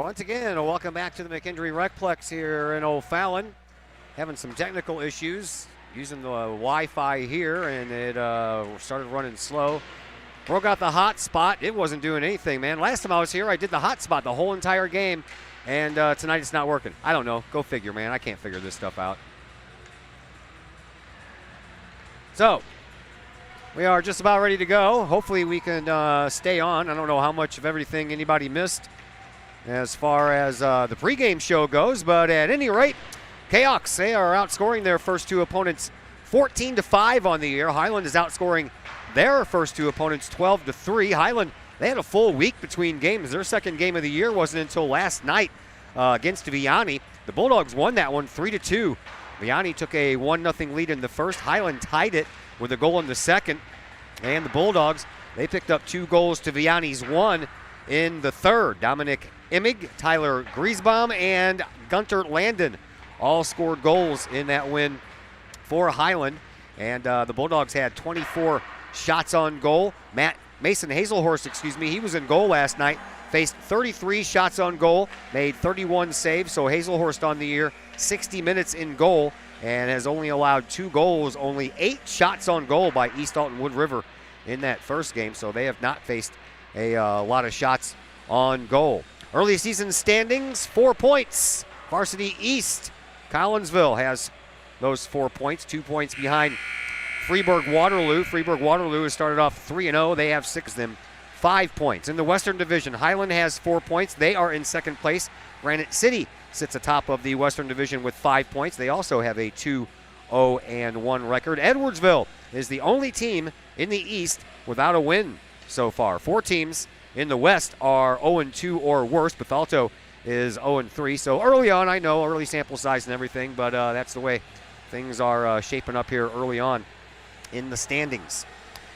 Once again, welcome back to the McKendree Recplex here in O'Fallon. Having some technical issues using the Wi-Fi here, and it started running slow. Broke out the hotspot. It wasn't doing anything, man. Last time I was here, I did the hotspot the whole entire game, and tonight it's not working. I don't know. Go figure, man. I can't figure this stuff out. So, we are just about ready to go. Hopefully we can stay on. I don't know how much of everything anybody missed as far as the pregame show goes, but at any rate, Kahok, they are outscoring their first two opponents 14-5 on the year. Highland is outscoring their first two opponents 12-3. Highland, they had a full week between games. Their second game of the year wasn't until last night against Vianney. The Bulldogs won that one 3-2. Vianney took a 1-0 lead in the first. Highland tied it with a goal in the second. And the Bulldogs, they picked up 2 goals to Vianney's 1 in the third. Dominic Immig, Tyler Griesbaum, and Gunter Landon all scored goals in that win for Highland. And the Bulldogs had 24 shots on goal. Mason Hazelhorst, he was in goal last night. Faced 33 shots on goal, made 31 saves. So Hazelhorst on the year, 60 minutes in goal, and has only allowed 2 goals, only 8 shots on goal by East Alton Wood River in that first game. So they have not faced a lot of shots on goal. Early season standings, 4 points. Varsity East, Collinsville has those 4 points, 2 points behind Freeburg-Waterloo. Freeburg-Waterloo has started off 3-0. They have 6 of them, 5 points. In the Western Division, Highland has 4 points. They are in second place. Granite City sits atop of the Western Division with 5 points. They also have a 2-0-1 record. Edwardsville is the only team in the East without a win so far. 4 teams in the West are 0-2 or worse. Bethalto is 0-3. So early on, I know, early sample size and everything, but that's the way things are shaping up here early on in the standings.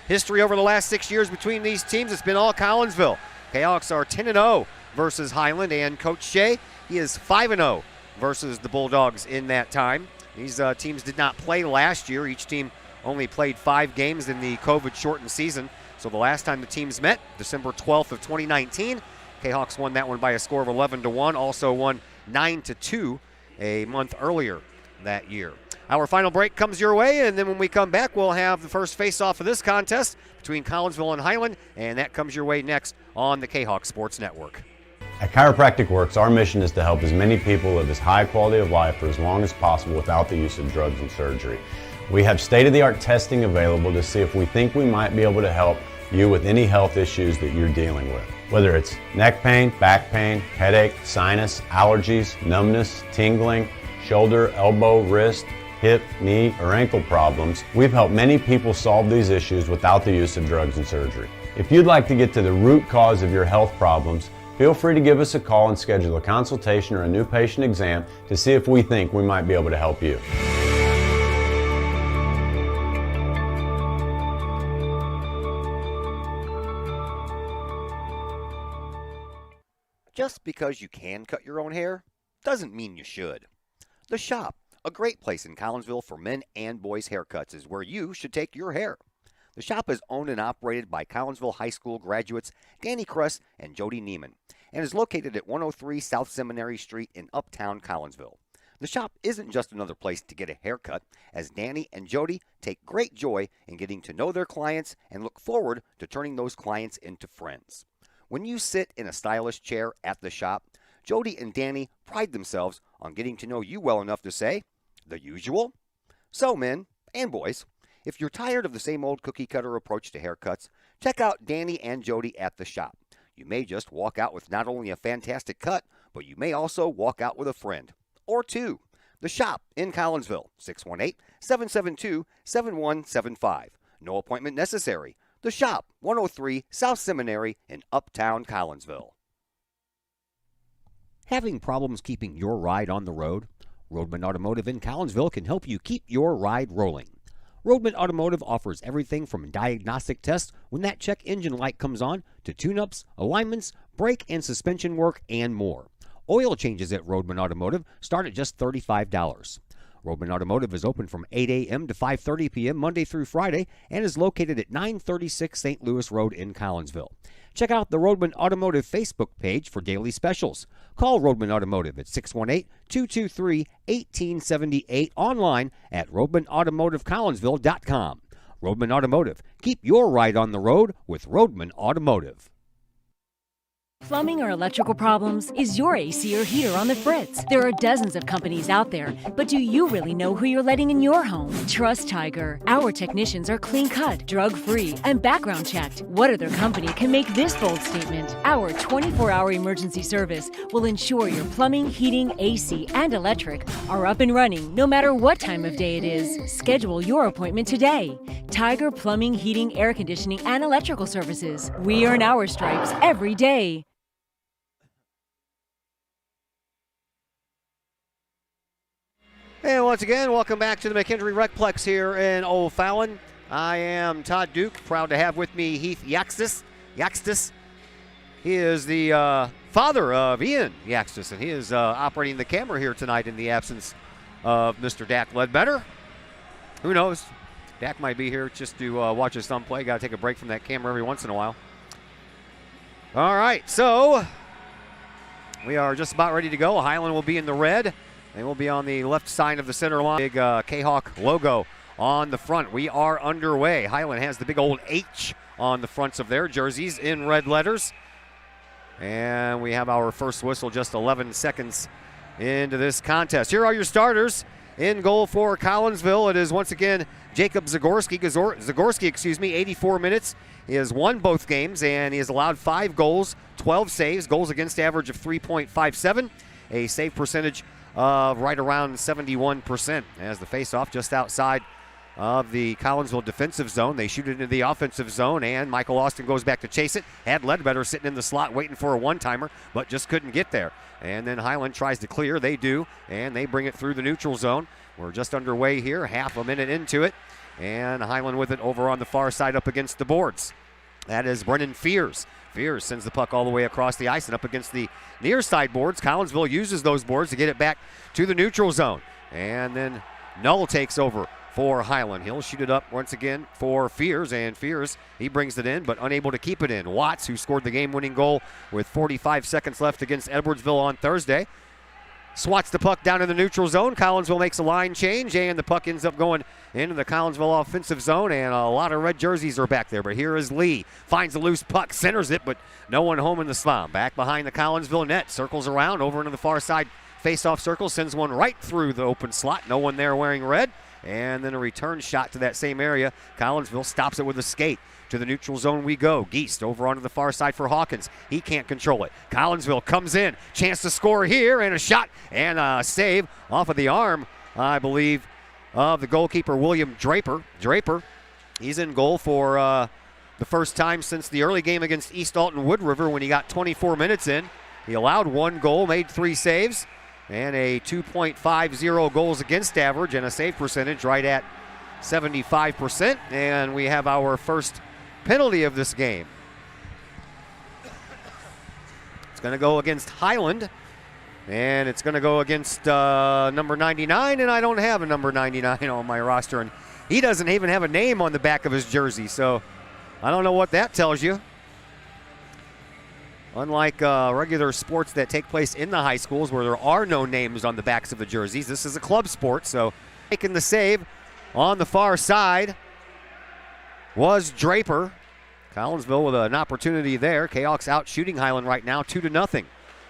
History over the last 6 years between these teams, it's been all Collinsville. Cahoks are 10-0 versus Highland, and Coach Shea, he is 5-0 versus the Bulldogs in that time. These teams did not play last year. Each team only played 5 games in the COVID-shortened season. So the last time the teams met, December 12th of 2019, Kahawks won that one by a score of 11-1, also won 9-2 a month earlier that year. Our final break comes your way, and then when we come back, we'll have the first face-off of this contest between Collinsville and Highland, and that comes your way next on the Kahawk Sports Network. At Chiropractic Works, our mission is to help as many people live as high quality of life for as long as possible without the use of drugs and surgery. We have state-of-the-art testing available to see if we think we might be able to help you with any health issues that you're dealing with. Whether it's neck pain, back pain, headache, sinus, allergies, numbness, tingling, shoulder, elbow, wrist, hip, knee, or ankle problems, we've helped many people solve these issues without the use of drugs and surgery. If you'd like to get to the root cause of your health problems, feel free to give us a call and schedule a consultation or a new patient exam to see if we think we might be able to help you. Just because you can cut your own hair doesn't mean you should. The Shop, a great place in Collinsville for men and boys haircuts, is where you should take your hair. The Shop is owned and operated by Collinsville High School graduates Danny Kress and Jody Neiman, and is located at 103 South Seminary Street in Uptown Collinsville. The Shop isn't just another place to get a haircut, as Danny and Jody take great joy in getting to know their clients and look forward to turning those clients into friends. When you sit in a stylish chair at the Shop, Jody and Danny pride themselves on getting to know you well enough to say, "The usual?" So, men and boys, if you're tired of the same old cookie-cutter approach to haircuts, check out Danny and Jody at the Shop. You may just walk out with not only a fantastic cut, but you may also walk out with a friend or two. The Shop in Collinsville, 618-772-7175. No appointment necessary. The Shop, 103 South Seminary in Uptown Collinsville. Having problems keeping your ride on the road? Roadman Automotive in Collinsville can help you keep your ride rolling. Roadman Automotive offers everything from diagnostic tests when that check engine light comes on to tune-ups, alignments, brake and suspension work, and more. Oil changes at Roadman Automotive start at just $35. Roadman Automotive is open from 8 a.m. to 5:30 p.m. Monday through Friday and is located at 936 St. Louis Road in Collinsville. Check out the Roadman Automotive Facebook page for daily specials. Call Roadman Automotive at 618-223-1878, online at roadmanautomotivecollinsville.com. Roadman Automotive. Keep your ride on the road with Roadman Automotive. Plumbing or electrical problems? Is your AC or heater on the fritz? There are dozens of companies out there, but do you really know who you're letting in your home? Trust Tiger. Our technicians are clean-cut, drug-free, and background-checked. What other company can make this bold statement? Our 24-hour emergency service will ensure your plumbing, heating, AC, and electric are up and running no matter what time of day it is. Schedule your appointment today. Tiger Plumbing, Heating, Air Conditioning, and Electrical Services. We earn our stripes every day. And once again, welcome back to the McHenry Recplex here in O'Fallon. I am Todd Duke, proud to have with me Heath Yaxtis. He is the father of Ian Yaxtis, and he is operating the camera here tonight in the absence of Mr. Dak Ledbetter. Who knows? Dak might be here just to watch his son play. Got to take a break from that camera every once in a while. All right, so we are just about ready to go. Highland will be in the red. They will be on the left side of the center line. Big Kahok logo on the front. We are underway. Highland has the big old H on the fronts of their jerseys in red letters. And we have our first whistle just 11 seconds into this contest. Here are your starters. In goal for Collinsville, it is once again Jacob Zagorski, 84 minutes. He has won both games, and he has allowed 5 goals, 12 saves, goals against average of 3.57, a save percentage of right around 71%. As the face-off just outside of the Collinsville defensive zone, they shoot it into the offensive zone, and Michael Austin goes back to chase it. Had Ledbetter sitting in the slot waiting for a one-timer, but just couldn't get there. And then Highland tries to clear. They do, and they bring it through the neutral zone. We're just underway here, half a minute into it, and Highland with it over on the far side up against the boards. That is Brennan Fears. Fears sends the puck all the way across the ice and up against the near side boards. Collinsville uses those boards to get it back to the neutral zone. And then Null takes over for Highland. He'll shoot it up once again for Fears, and Fears, he brings it in, but unable to keep it in. Watts, who scored the game-winning goal with 45 seconds left against Edwardsville on Thursday, swats the puck down in the neutral zone. Collinsville makes a line change, and the puck ends up going into the Collinsville offensive zone, and a lot of red jerseys are back there. But here is Lee. Finds the loose puck, centers it, but no one home in the slot. Back behind the Collinsville net, circles around over into the far side face-off circle, sends one right through the open slot. No one there wearing red. And then a return shot to that same area. Collinsville stops it with a skate. To the neutral zone we go. Geist over onto the far side for Hawkins. He can't control it. Collinsville comes in. Chance to score here, and a shot and a save off of the arm, I believe, of the goalkeeper, William Draper. Draper, he's in goal for the first time since the early game against East Alton Wood River when he got 24 minutes in. He allowed 1 goal, made 3 saves, and a 2.50 goals against average and a save percentage right at 75%. And we have our first penalty of this game. It's going to go against Highland, and it's going to go against number 99, and I don't have a number 99 on my roster, and he doesn't even have a name on the back of his jersey, so I don't know what that tells you. Unlike regular sports that take place in the high schools where there are no names on the backs of the jerseys, this is a club sport, so making the save on the far side was Draper. Collinsville with an opportunity there. Kahok's out shooting Highland right now, 2-0.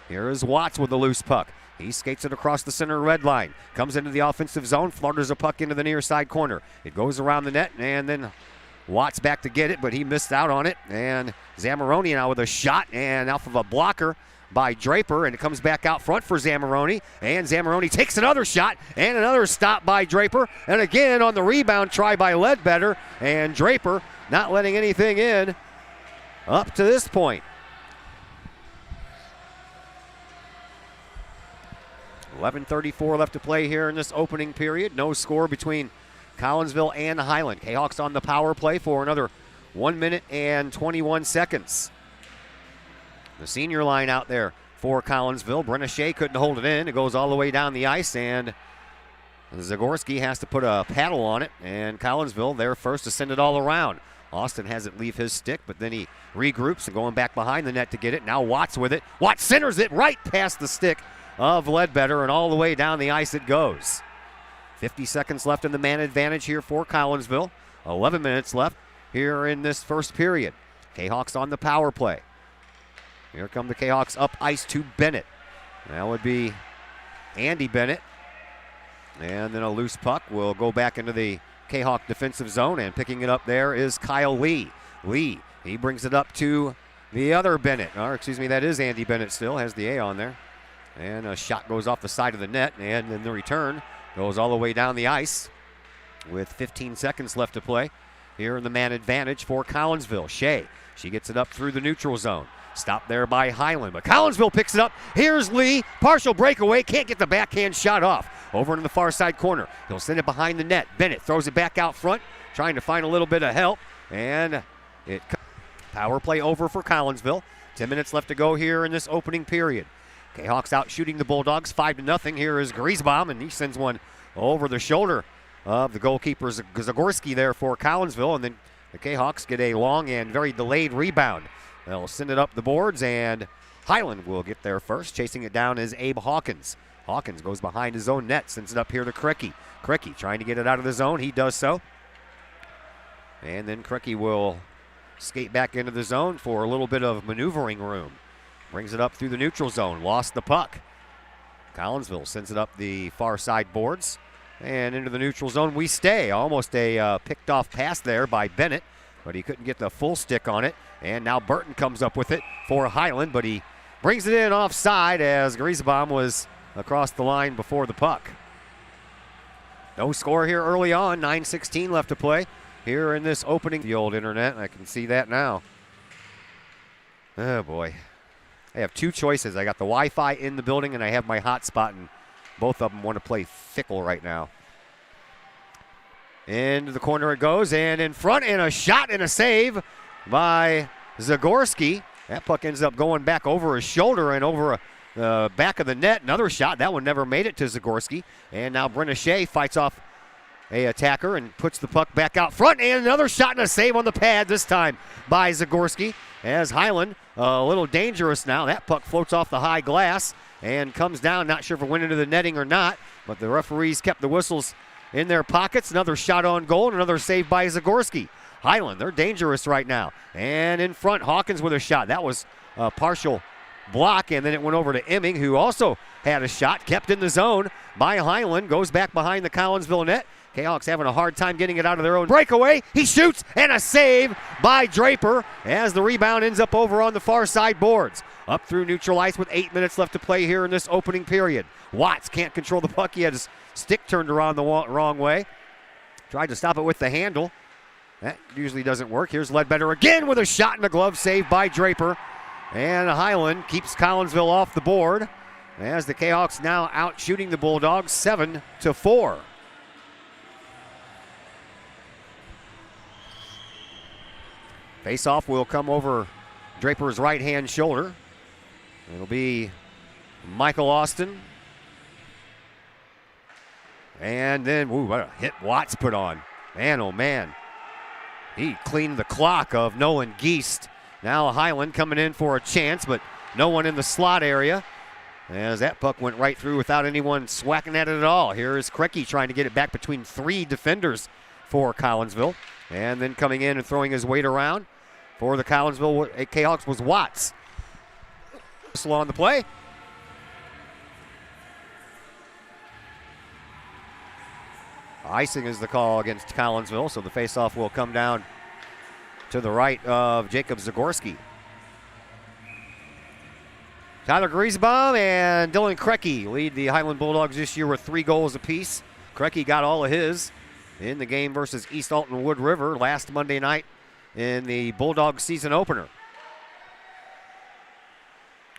Here is Watts with the loose puck. He skates it across the center red line. Comes into the offensive zone, flutters a puck into the near side corner. It goes around the net, and then Watts back to get it, but he missed out on it. And Zamoroni now with a shot, and off of a blocker by Draper, and it comes back out front for Zamoroni, and Zamoroni takes another shot, and another stop by Draper, and again on the rebound try by Ledbetter, and Draper not letting anything in up to this point. 11:34 left to play here in this opening period. No score between Collinsville and Highland. Kahok's on the power play for another 1 minute and 21 seconds. The senior line out there for Collinsville. Brenna Shea couldn't hold it in. It goes all the way down the ice, and Zagorski has to put a paddle on it, and Collinsville there first to send it all around. Austin has it leave his stick, but then he regroups and going back behind the net to get it. Now Watts with it. Watts centers it right past the stick of Ledbetter, and all the way down the ice it goes. 50 seconds left in the man advantage here for Collinsville. 11 minutes left here in this first period. Kahawks on the power play. Here come the Kahawks up ice to Bennett. That would be Andy Bennett. And then a loose puck will go back into the Kahawk defensive zone, and picking it up there is Kyle Lee. Lee, he brings it up to the other Bennett. Or excuse me, that is Andy Bennett still, has the A on there. And a shot goes off the side of the net, and then the return goes all the way down the ice with 15 seconds left to play here in the man advantage for Collinsville. Shea, she gets it up through the neutral zone. Stopped there by Highland, but Collinsville picks it up. Here's Lee, partial breakaway, can't get the backhand shot off. Over in the far side corner, he'll send it behind the net. Bennett throws it back out front, trying to find a little bit of help, and power play over for Collinsville. 10 minutes left to go here in this opening period. Kahawks out shooting the Bulldogs 5-0. Here is Griesbaum, and he sends one over the shoulder of the goalkeeper Zagorski there for Collinsville, and then the Kahawks get a long and very delayed rebound. They'll send it up the boards, and Highland will get there first. Chasing it down is Abe Hawkins. Hawkins goes behind his own net, sends it up here to Kricky. Kricky trying to get it out of the zone. He does so. And then Kricky will skate back into the zone for a little bit of maneuvering room. Brings it up through the neutral zone. Lost the puck. Collinsville sends it up the far side boards and into the neutral zone. We stay. Almost a picked off pass there by Bennett, but he couldn't get the full stick on it. And now Burton comes up with it for Highland, but he brings it in offside as Griesbaum was across the line before the puck. No score here early on. 9:16 left to play here in this opening. The old internet, I can see that now. Oh boy. I have two choices. I got the Wi-Fi in the building and I have my hotspot, and both of them want to play fickle right now. Into the corner it goes, and in front, and a shot and a save by Zagorski. That puck ends up going back over his shoulder and over the back of the net. Another shot. That one never made it to Zagorski. And now Brenna Shea fights off a attacker and puts the puck back out front. And another shot and a save on the pad, this time by Zagorski. As Highland, a little dangerous now. That puck floats off the high glass and comes down. Not sure if it went into the netting or not, but the referees kept the whistles in their pockets. Another shot on goal and another save by Zagorski. Highland, they're dangerous right now. And in front, Hawkins with a shot. That was a partial block, and then it went over to Emming, who also had a shot, kept in the zone by Highland, goes back behind the Collinsville net. Kahawks having a hard time getting it out of their own breakaway. He shoots, and a save by Draper as the rebound ends up over on the far side boards. Up through neutral ice with 8 minutes left to play here in this opening period. Watts can't control the puck. He had his stick turned around the wrong way. Tried to stop it with the handle. That usually doesn't work. Here's Ledbetter again with a shot and a glove save by Draper. And Highland keeps Collinsville off the board as the Kahawks now out shooting the Bulldogs 7-4. Face-off will come over Draper's right-hand shoulder. It'll be Michael Austin. And then, what a hit Watts put on. Man, oh man. He cleaned the clock of Nolan Geist. Now Highland coming in for a chance, but no one in the slot area as that puck went right through without anyone swacking at it at all. Here is Kricky trying to get it back between three defenders for Collinsville. And then coming in and throwing his weight around for the Collinsville Kahawks was Watts. Whistle on the play. Icing is the call against Collinsville, so the faceoff will come down to the right of Jacob Zagorski. Tyler Griesbaum and Dylan Kricky lead the Highland Bulldogs this year with 3 goals apiece. Kricky got all of his in the game versus East Alton Wood River last Monday night in the Bulldog season opener.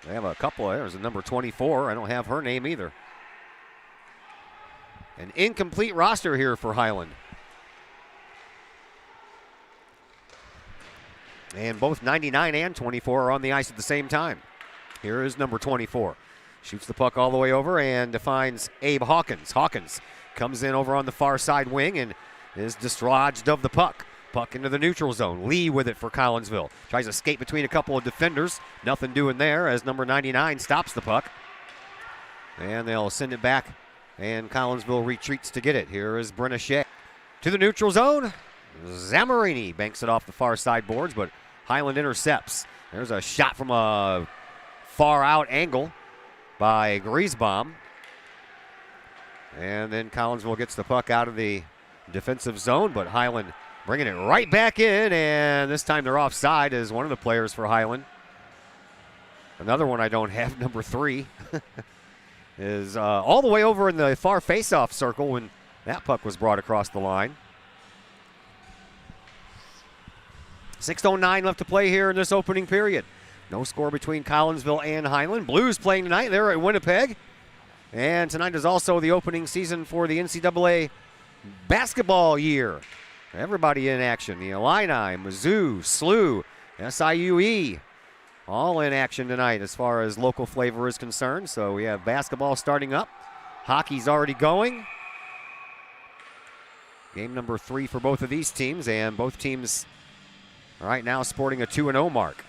They have a couple. There's a number 24. I don't have her name either. An incomplete roster here for Highland. And both 99 and 24 are on the ice at the same time. Here is number 24. Shoots the puck all the way over and finds Abe Hawkins. Hawkins comes in over on the far side wing and is dislodged of the puck. Puck into the neutral zone. Lee with it for Collinsville. Tries to skate between a couple of defenders. Nothing doing there as number 99 stops the puck. And they'll send it back, and Collinsville retreats to get it. Here is Brenna Shea. To the neutral zone. Zamarini banks it off the far side boards, but Highland intercepts. There's a shot from a far out angle by Griesbaum. And then Collinsville gets the puck out of the defensive zone, but Highland bringing it right back in, and this time they're offside as one of the players for Highland. Another one I don't have, number 3, is all the way over in the far face-off circle when that puck was brought across the line. 6:09 left to play here in this opening period. No score between Collinsville and Highland. Blues playing tonight. They're at Winnipeg. And tonight is also the opening season for the NCAA basketball year. Everybody in action. The Illini, Mizzou, SLU, SIUE, all in action tonight as far as local flavor is concerned. So we have basketball starting up. Hockey's already going. Game number 3 for both of these teams, and both teams right now sporting a 2-0 mark.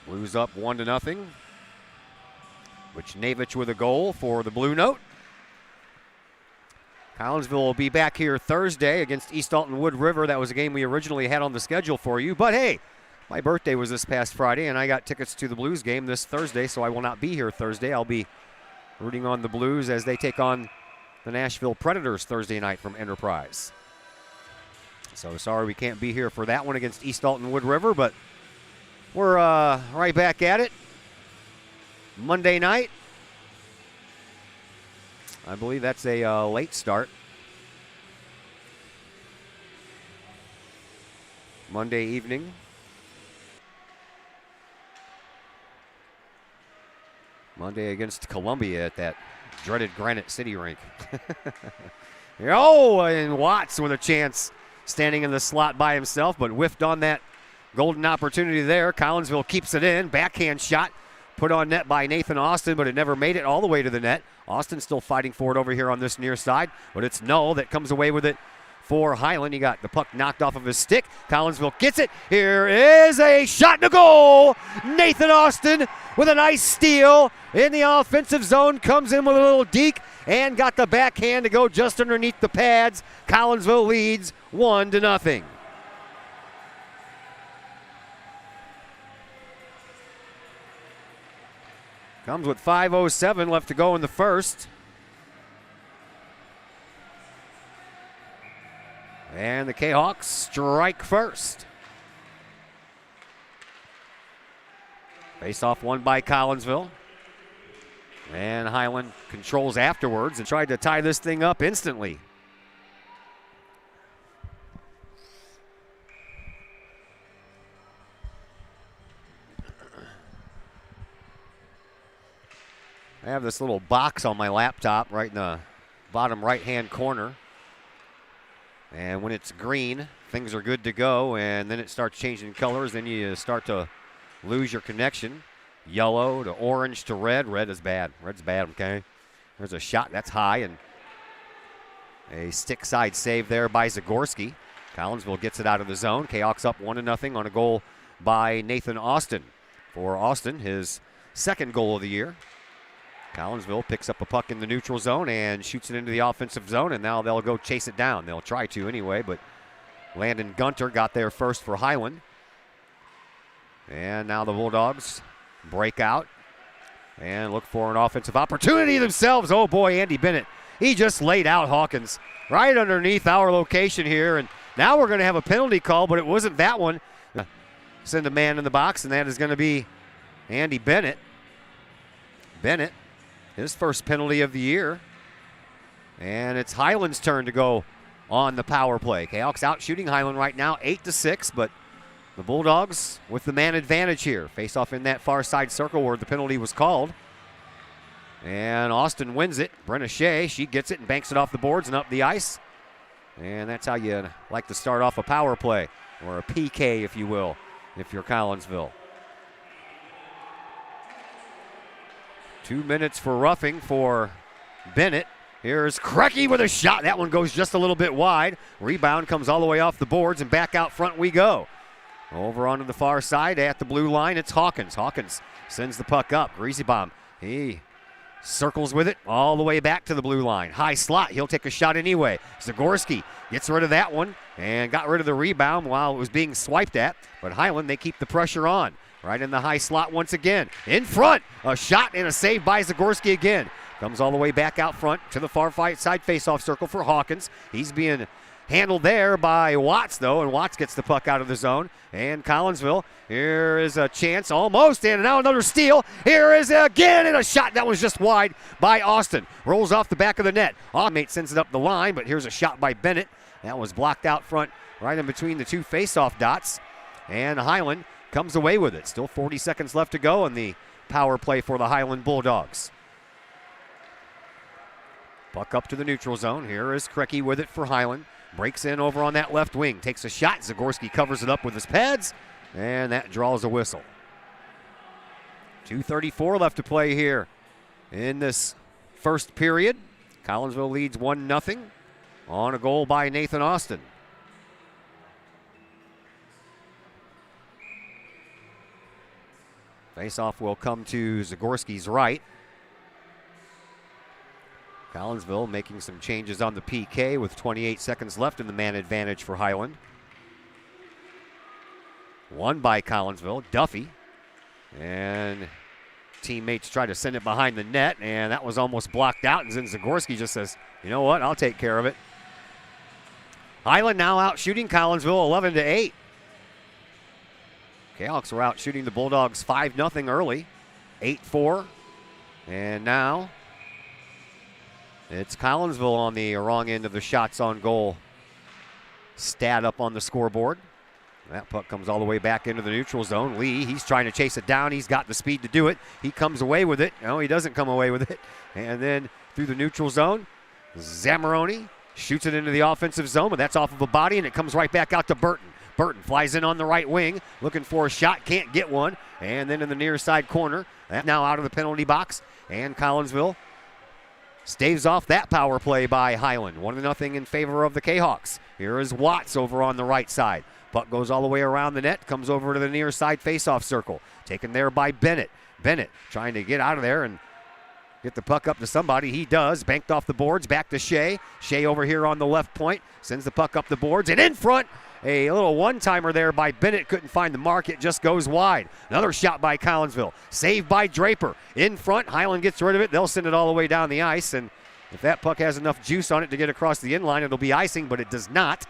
Blues up 1-0. Vucinovic with a goal for the Blue Note. Collinsville will be back here Thursday against East Alton Wood River. That was a game we originally had on the schedule for you. But hey, my birthday was this past Friday, and I got tickets to the Blues game this Thursday, so I will not be here Thursday. I'll be rooting on the Blues as they take on the Nashville Predators Thursday night from Enterprise. So sorry we can't be here for that one against East Alton Wood River, but we're right back at it. Monday night. I believe that's a late start. Monday evening. Monday against Columbia at that dreaded Granite City rink. Oh, and Watts with a chance standing in the slot by himself, but whiffed on that golden opportunity there. Collinsville keeps it in. Backhand shot put on net by Nathan Austin, but it never made it all the way to the net. Austin still fighting for it over here on this near side, but it's Null that comes away with it for Highland. He got the puck knocked off of his stick. Collinsville gets it. Here is a shot to goal. Nathan Austin with a nice steal in the offensive zone. Comes in with a little deke and got the backhand to go just underneath the pads. Collinsville leads 1-0. Comes with 5:07 left to go in the first. And the Kahawks strike first. Face-off won by Collinsville. And Highland controls afterwards and tried to tie this thing up instantly. I have this little box on my laptop right in the bottom right-hand corner. And when it's green, things are good to go, and then it starts changing colors. Then you start to lose your connection. Yellow to orange to red. Red is bad. Red's bad, okay? There's a shot. That's high, and a stick side save there by Zagorski. Collinsville gets it out of the zone. Kahawks up 1-0 on a goal by Nathan Austin. For Austin, his second goal of the year. Collinsville picks up a puck in the neutral zone and shoots it into the offensive zone, and now they'll go chase it down. They'll try to anyway, but Landon Gunter got there first for Highland. And now the Bulldogs break out and look for an offensive opportunity themselves. Oh boy, Andy Bennett. He just laid out Hawkins right underneath our location here, and now we're going to have a penalty call, but it wasn't that one. Send a man in the box, and that is going to be Andy Bennett. Bennett, his first penalty of the year. And it's Highland's turn to go on the power play. Kahawks out shooting Highland right now, 8-6, but the Bulldogs with the man advantage here. Face off in that far side circle where the penalty was called. And Austin wins it. Brenna Shea, she gets it and banks it off the boards and up the ice. And that's how you like to start off a power play, or a PK, if you will, if you're Collinsville. 2 minutes for roughing for Bennett. Here's Krecky with a shot. That one goes just a little bit wide. Rebound comes all the way off the boards, and back out front we go. Over onto the far side at the blue line, it's Hawkins. Hawkins sends the puck up. Greasy bomb. He circles with it all the way back to the blue line. High slot. He'll take a shot anyway. Zagorski gets rid of that one and got rid of the rebound while it was being swiped at. But Highland, they keep the pressure on. Right in the high slot once again. In front. A shot and a save by Zagorski again. Comes all the way back out front to the far side faceoff circle for Hawkins. He's being handled there by Watts, though, and Watts gets the puck out of the zone. And Collinsville, here is a chance almost, and now another steal. Here is again, and a shot that was just wide by Austin. Rolls off the back of the net. Mate sends it up the line, but here's a shot by Bennett. That was blocked out front, right in between the two faceoff dots. And Highland comes away with it. Still 40 seconds left to go in the power play for the Highland Bulldogs. Puck up to the neutral zone. Here is Krecky with it for Highland. Breaks in over on that left wing. Takes a shot. Zagorski covers it up with his pads. And that draws a whistle. 2:34 left to play here in this first period. Collinsville leads 1-0 on a goal by Nathan Austin. Faceoff will come to Zagorski's right. Collinsville making some changes on the PK with 28 seconds left in the man advantage for Highland. Won by Collinsville, Duffy. And teammates try to send it behind the net, and that was almost blocked out. And then Zagorski just says, you know what, I'll take care of it. Highland now out shooting Collinsville 11-8. Kahawks were out shooting the Bulldogs 5-0 early, 8-4. And now it's Collinsville on the wrong end of the shots on goal stat up on the scoreboard. That puck comes all the way back into the neutral zone. Lee, he's trying to chase it down. He's got the speed to do it. He comes away with it. No, he doesn't come away with it. And then through the neutral zone, Zamoroni shoots it into the offensive zone, but that's off of a body, and it comes right back out to Burton. Burton flies in on the right wing, looking for a shot, can't get one. And then in the near side corner, that now out of the penalty box, and Collinsville staves off that power play by Highland. 1-0 in favor of the Kahawks. Here is Watts over on the right side. Puck goes all the way around the net, comes over to the near side faceoff circle. Taken there by Bennett. Bennett trying to get out of there and get the puck up to somebody. He does. Banked off the boards, back to Shea. Shea over here on the left point. Sends the puck up the boards, and in front, a little one-timer there by Bennett. Couldn't find the mark. It just goes wide. Another shot by Collinsville. Saved by Draper. In front, Highland gets rid of it. They'll send it all the way down the ice, and if that puck has enough juice on it to get across the inline, it'll be icing, but it does not.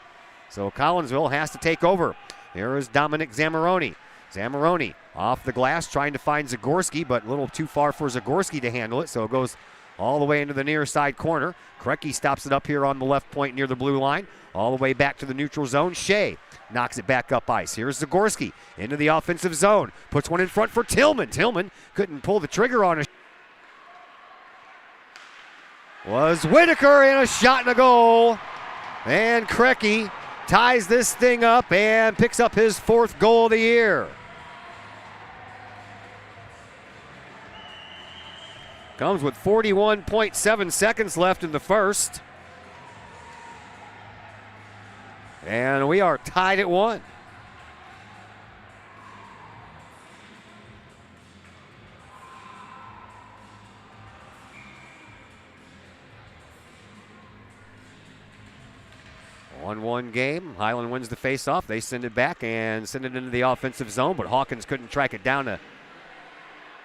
So Collinsville has to take over. Here is Dominic Zamoroni. Zamoroni off the glass, trying to find Zagorski, but a little too far for Zagorski to handle it, so it goes all the way into the near side corner. Krecky stops it up here on the left point near the blue line, all the way back to the neutral zone. Shea knocks it back up ice. Here's Zagorski into the offensive zone. Puts one in front for Tillman. Tillman couldn't pull the trigger on it. Was Whitaker, and a shot and a goal. And Krecky ties this thing up and picks up his 4th goal of the year. Comes with 41.7 seconds left in the first. And we are tied at 1. One game. Highland wins the faceoff. They send it back and send it into the offensive zone, but Hawkins couldn't track it down to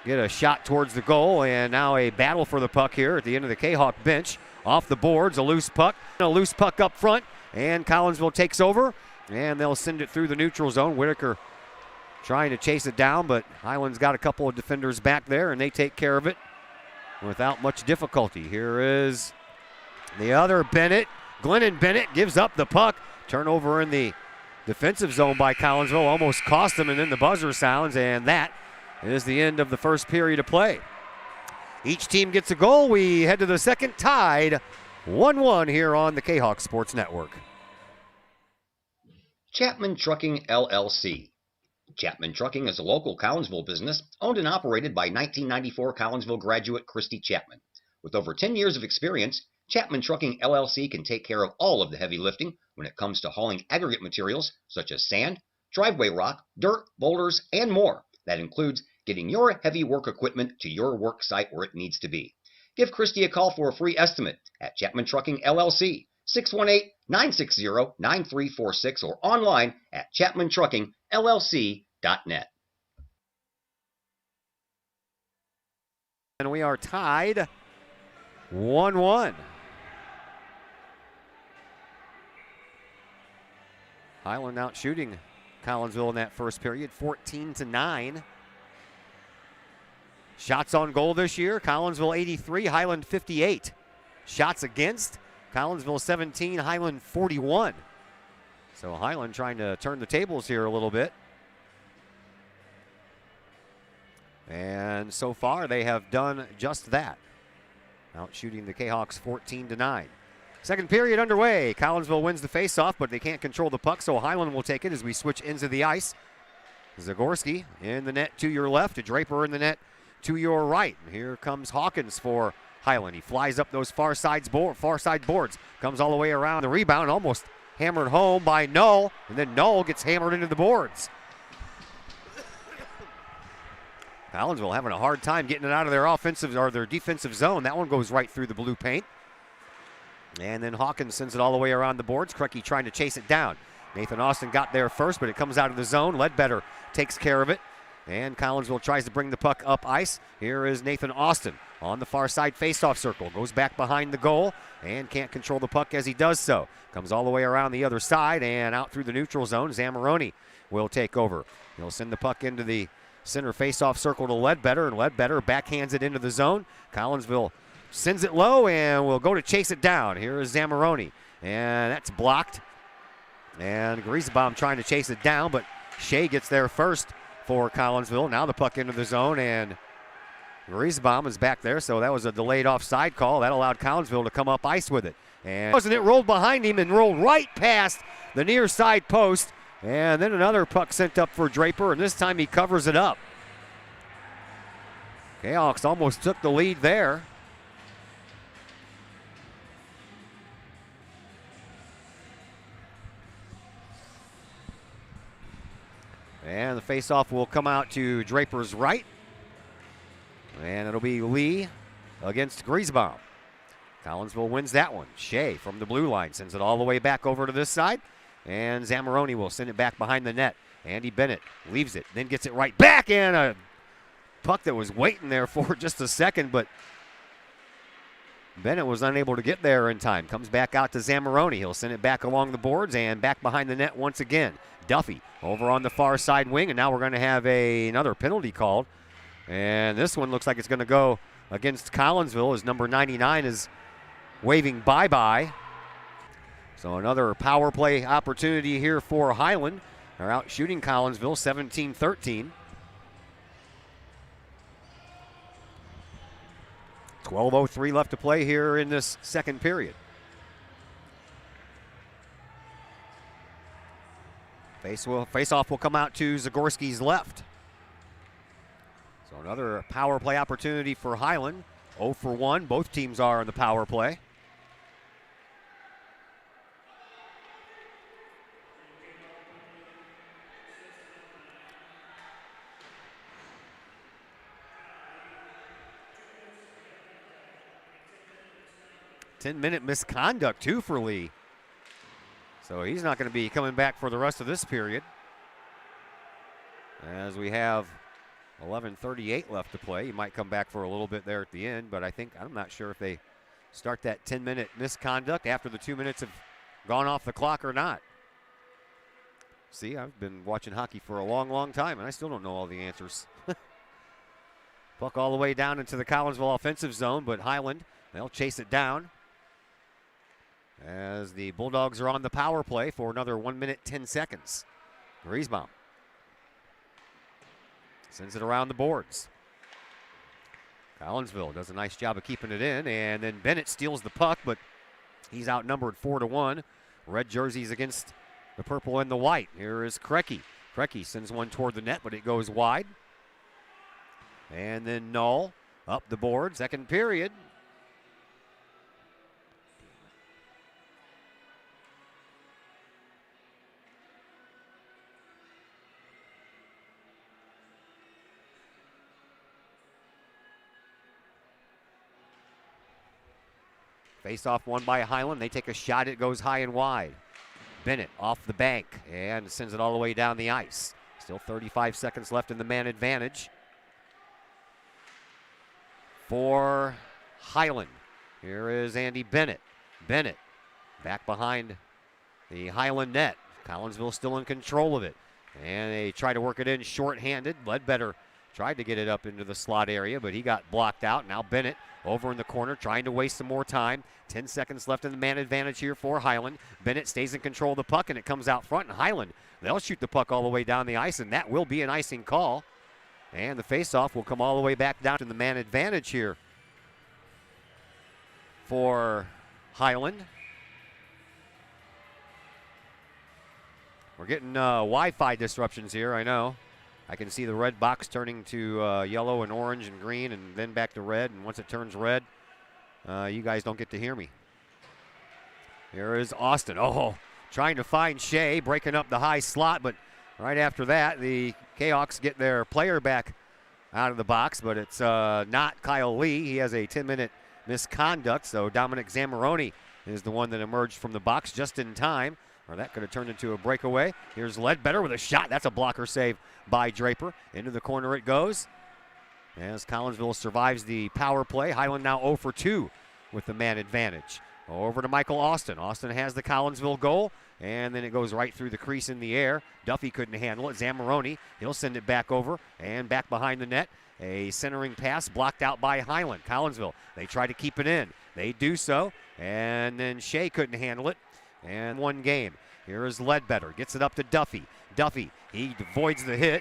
get a shot towards the goal. And now a battle for the puck here at the end of the Kahawk bench. Off the boards, a loose puck up front, and Collinsville takes over, and they'll send it through the neutral zone. Whitaker trying to chase it down, but Highland's got a couple of defenders back there, and they take care of it without much difficulty. Here is the other Bennett. Glennon Bennett gives up the puck. Turnover in the defensive zone by Collinsville. Almost cost them, and then the buzzer sounds, and that is the end of the first period of play. Each team gets a goal. We head to the second, tied 1-1 here on the Kahawk Sports Network. Chapman Trucking LLC. Chapman Trucking is a local Collinsville business owned and operated by 1994 Collinsville graduate Christy Chapman. With over 10 years of experience, Chapman Trucking LLC can take care of all of the heavy lifting when it comes to hauling aggregate materials such as sand, driveway rock, dirt, boulders, and more. That includes getting your heavy work equipment to your work site where it needs to be. Give Christy a call for a free estimate at Chapman Trucking LLC, 618-960-9346, or online at chapmantruckingllc.net. And we are tied 1-1. Highland out shooting Collinsville in that first period, 14-9. Shots on goal this year, Collinsville 83, Highland 58. Shots against, Collinsville 17, Highland 41. So Highland trying to turn the tables here a little bit. And so far they have done just that. Out shooting the Kahawks 14-9. Second period underway. Collinsville wins the faceoff, but they can't control the puck, so Highland will take it as we switch ends of the ice. Zagorski in the net to your left, Draper in the net to your right. And here comes Hawkins for Highland. He flies up those far side boards, comes all the way around the rebound, almost hammered home by Null, and then Null gets hammered into the boards. Collinsville having a hard time getting it out of their offensive or their defensive zone. That one goes right through the blue paint. And then Hawkins sends it all the way around the boards. Krecky trying to chase it down. Nathan Austin got there first, but it comes out of the zone. Ledbetter takes care of it. And Collinsville tries to bring the puck up ice. Here is Nathan Austin on the far side faceoff circle. Goes back behind the goal and can't control the puck as he does so. Comes all the way around the other side and out through the neutral zone. Zamoroni will take over. He'll send the puck into the center faceoff circle to Ledbetter, and Ledbetter backhands it into the zone. Collinsville sends it low and will go to chase it down. Here is Zamoroni, and that's blocked. And Griesbaum trying to chase it down, but Shea gets there first for Collinsville. Now the puck into the zone, and Griesbaum is back there, so that was a delayed offside call. That allowed Collinsville to come up ice with it. And wasn't it rolled behind him and rolled right past the near side post. And then another puck sent up for Draper, and this time he covers it up. Kahawks almost took the lead there. And the faceoff will come out to Draper's right. And it'll be Lee against Griesbaum. Collinsville wins that one. Shea from the blue line sends it all the way back over to this side. And Zamoroni will send it back behind the net. Andy Bennett leaves it, then gets it right back. And a puck that was waiting there for just a second, but Bennett was unable to get there in time. Comes back out to Zamoroni. He'll send it back along the boards and back behind the net once again. Duffy over on the far side wing, and now we're going to have another penalty called. And this one looks like it's going to go against Collinsville as number 99 is waving bye-bye. So another power play opportunity here for Highland. They're out shooting Collinsville 17-13. 12:03 left to play here in this second period. Face-off will come out to Zagorski's left. So another power play opportunity for Highland. 0 for 1. Both teams are in the power play. Ten-minute misconduct, too, for Lee. So he's not going to be coming back for the rest of this period. As we have 11:38 left to play. He might come back for a little bit there at the end, but I'm not sure if they start that 10-minute misconduct after the 2 minutes have gone off the clock or not. See, I've been watching hockey for a long, long time, and I still don't know all the answers. Puck all the way down into the Collinsville offensive zone, but Highland, they'll chase it down. As the Bulldogs are on the power play for another 1 minute, 10 seconds. Griesbaum sends it around the boards. Collinsville does a nice job of keeping it in, and then Bennett steals the puck, but he's outnumbered 4-1. Red jerseys against the purple and the white. Here is Krecky Krecky sends one toward the net, but it goes wide. And then Null up the board, second period. Face-off won by Highland. They take a shot. It goes high and wide. Bennett off the bank and sends it all the way down the ice. Still 35 seconds left in the man advantage for Highland. Here is Andy Bennett. Bennett back behind the Highland net. Collinsville still in control of it. And they try to work it in short-handed. Ledbetter tried to get it up into the slot area, but he got blocked out. Now Bennett over in the corner trying to waste some more time. 10 seconds left in the man advantage here for Highland. Bennett stays in control of the puck, and it comes out front. And Highland, they'll shoot the puck all the way down the ice, and that will be an icing call. And the faceoff will come all the way back down to the man advantage here for Highland. We're getting Wi-Fi disruptions here, I know. I can see the red box turning to yellow and orange and green and then back to red. And once it turns red, you guys don't get to hear me. Here is Austin. Oh, trying to find Shea, breaking up the high slot. But right after that, the Kahawks get their player back out of the box. But it's not Kyle Lee. He has a 10-minute misconduct. So Dominic Zamoroni is the one that emerged from the box just in time. Or that could have turned into a breakaway. Here's Ledbetter with a shot. That's a blocker save by Draper. Into the corner it goes. As Collinsville survives the power play. Highland now 0 for 2 with the man advantage. Over to Michael Austin. Austin has the Collinsville goal. And then it goes right through the crease in the air. Duffy couldn't handle it. Zamoroni, he'll send it back over and back behind the net. A centering pass blocked out by Highland. Collinsville, they try to keep it in. They do so. And then Shea couldn't handle it. And one game. Here is Ledbetter. Gets it up to Duffy. Duffy, he avoids the hit.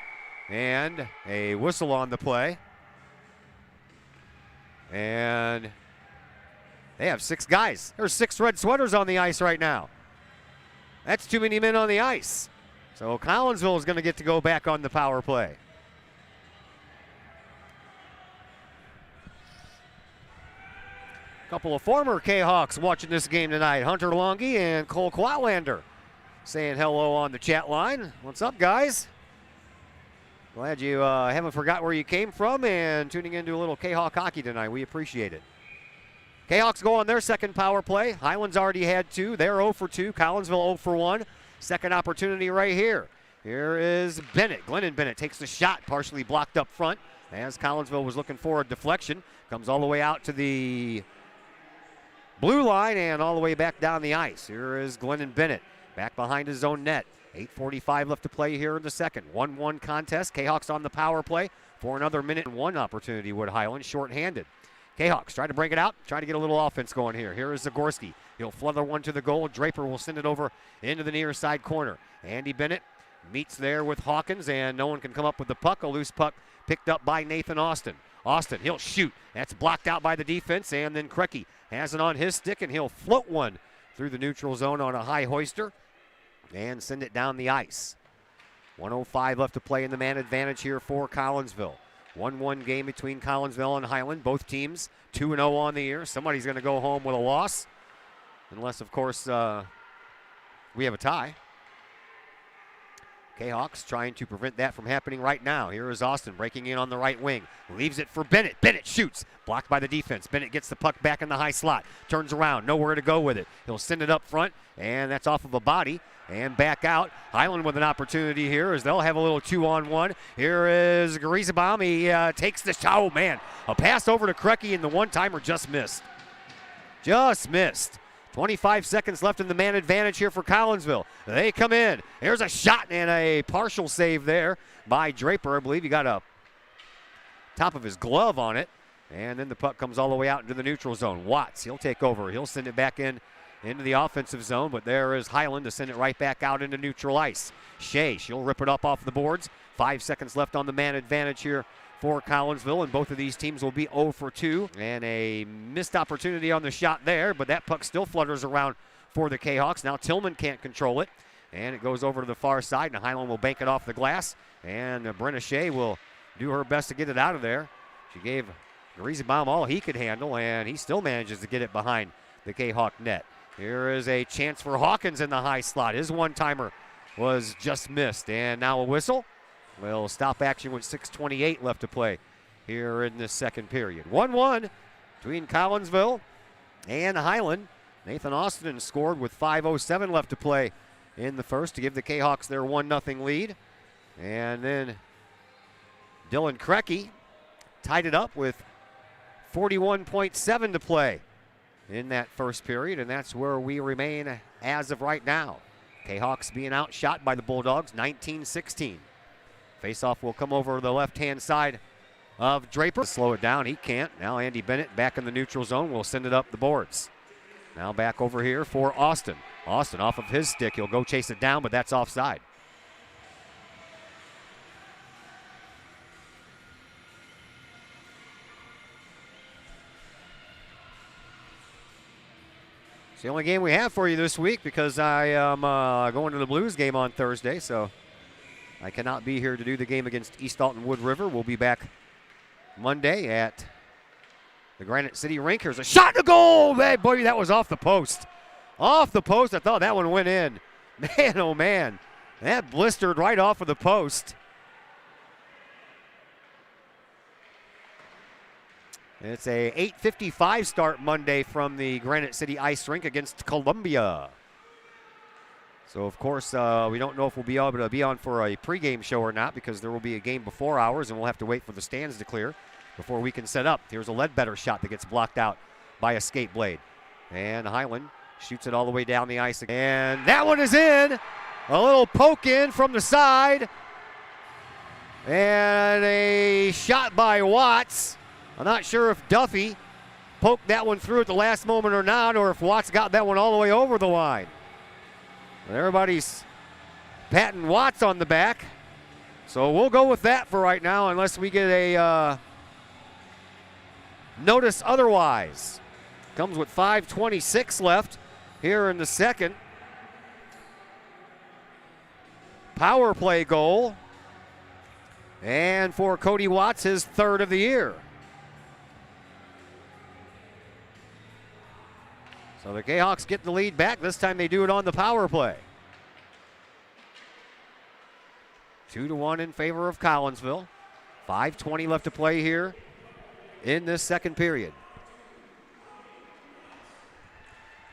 And a whistle on the play. And they have 6 guys. There's 6 red sweaters on the ice right now. That's too many men on the ice. So Collinsville is going to get to go back on the power play. Couple of former Kahawks watching this game tonight. Hunter Longy and Cole Quatlander saying hello on the chat line. What's up, guys? Glad you haven't forgot where you came from and tuning into a little Kahawk hockey tonight. We appreciate it. Kahawks go on their second power play. Highland's already had 2. They're 0 for 2. Collinsville 0 for 1. Second opportunity right here. Here is Bennett. Glennon Bennett takes the shot, partially blocked up front as Collinsville was looking for a deflection. Comes all the way out to the blue line and all the way back down the ice. Here is Glennon Bennett back behind his own net. 8:45 left to play here in the second. 1-1 contest. Kahawks on the power play for another minute and 1 opportunity with Highland shorthanded. Kahawks try to break it out, try to get a little offense going here. Here is Zagorski. He'll flutter one to the goal. Draper will send it over into the near side corner. Andy Bennett meets there with Hawkins, and no one can come up with the puck. A loose puck picked up by Nathan Austin. Austin, he'll shoot. That's blocked out by the defense, and then Krecky has it on his stick, and he'll float one through the neutral zone on a high hoister and send it down the ice. 1:05 left to play in the man advantage here for Collinsville. 1-1 game between Collinsville and Highland. Both teams 2-0 on the year. Somebody's going to go home with a loss, unless, of course, we have a tie. Kahawks trying to prevent that from happening right now. Here is Austin breaking in on the right wing. Leaves it for Bennett. Bennett shoots. Blocked by the defense. Bennett gets the puck back in the high slot. Turns around. Nowhere to go with it. He'll send it up front, and that's off of a body. And back out. Highland with an opportunity here as they'll have a little 2-on-1. Here is Griesbaum. He takes the shot. Oh, man. A pass over to Krecky, and the one-timer just missed. Just missed. 25 seconds left in the man advantage here for Collinsville. They come in. There's a shot and a partial save there by Draper. I believe he got a top of his glove on it. And then the puck comes all the way out into the neutral zone. Watts, he'll take over. He'll send it back in into the offensive zone, but there is Highland to send it right back out into neutral ice. Shea, she'll rip it up off the boards. 5 seconds left on the man advantage here for Collinsville, and both of these teams will be 0 for 2. And a missed opportunity on the shot there, but that puck still flutters around for the Kahawks. Now Tillman can't control it. And it goes over to the far side, and Highland will bank it off the glass. And Brenna Shea will do her best to get it out of there. She gave Griesbaum all he could handle, and he still manages to get it behind the Kahok net. Here is a chance for Hawkins in the high slot. His one-timer was just missed. And now a whistle will stop action with 6:28 left to play here in this second period. 1-1 between Collinsville and Highland. Nathan Austin scored with 5:07 left to play in the first to give the Kahawks their 1-0 lead. And then Dylan Krecky tied it up with 41.7 to play in that first period, and that's where we remain as of right now. Kahawks being outshot by the Bulldogs, 19-16. Faceoff will come over the left-hand side of Draper. Slow it down, he can't. Now Andy Bennett back in the neutral zone will send it up the boards. Now back over here for Austin. Austin off of his stick, he'll go chase it down, but that's offside. It's the only game we have for you this week because I am going to the Blues game on Thursday, so I cannot be here to do the game against East Alton Wood River. We'll be back Monday at the Granite City Rink. Here's a shot to goal. Man, boy, that was off the post. Off the post. I thought that one went in. Man, oh man. That blistered right off of the post. It's a 8:55 start Monday from the Granite City Ice Rink against Columbia. So, of course, we don't know if we'll be able to be on for a pregame show or not because there will be a game before ours, and we'll have to wait for the stands to clear before we can set up. Here's a Ledbetter shot that gets blocked out by a skate blade. And Highland shoots it all the way down the ice. And that one is in. A little poke in from the side. And a shot by Watts. I'm not sure if Duffy poked that one through at the last moment or not, or if Watts got that one all the way over the line. And everybody's patting Watts on the back. So we'll go with that for right now unless we get a notice otherwise. Comes with 5:26 left here in the second. Power play goal. And for Cody Watts, his third of the year. So the Jayhawks get the lead back. This time they do it on the power play. 2-1 in favor of Collinsville. 5:20 left to play here in this second period.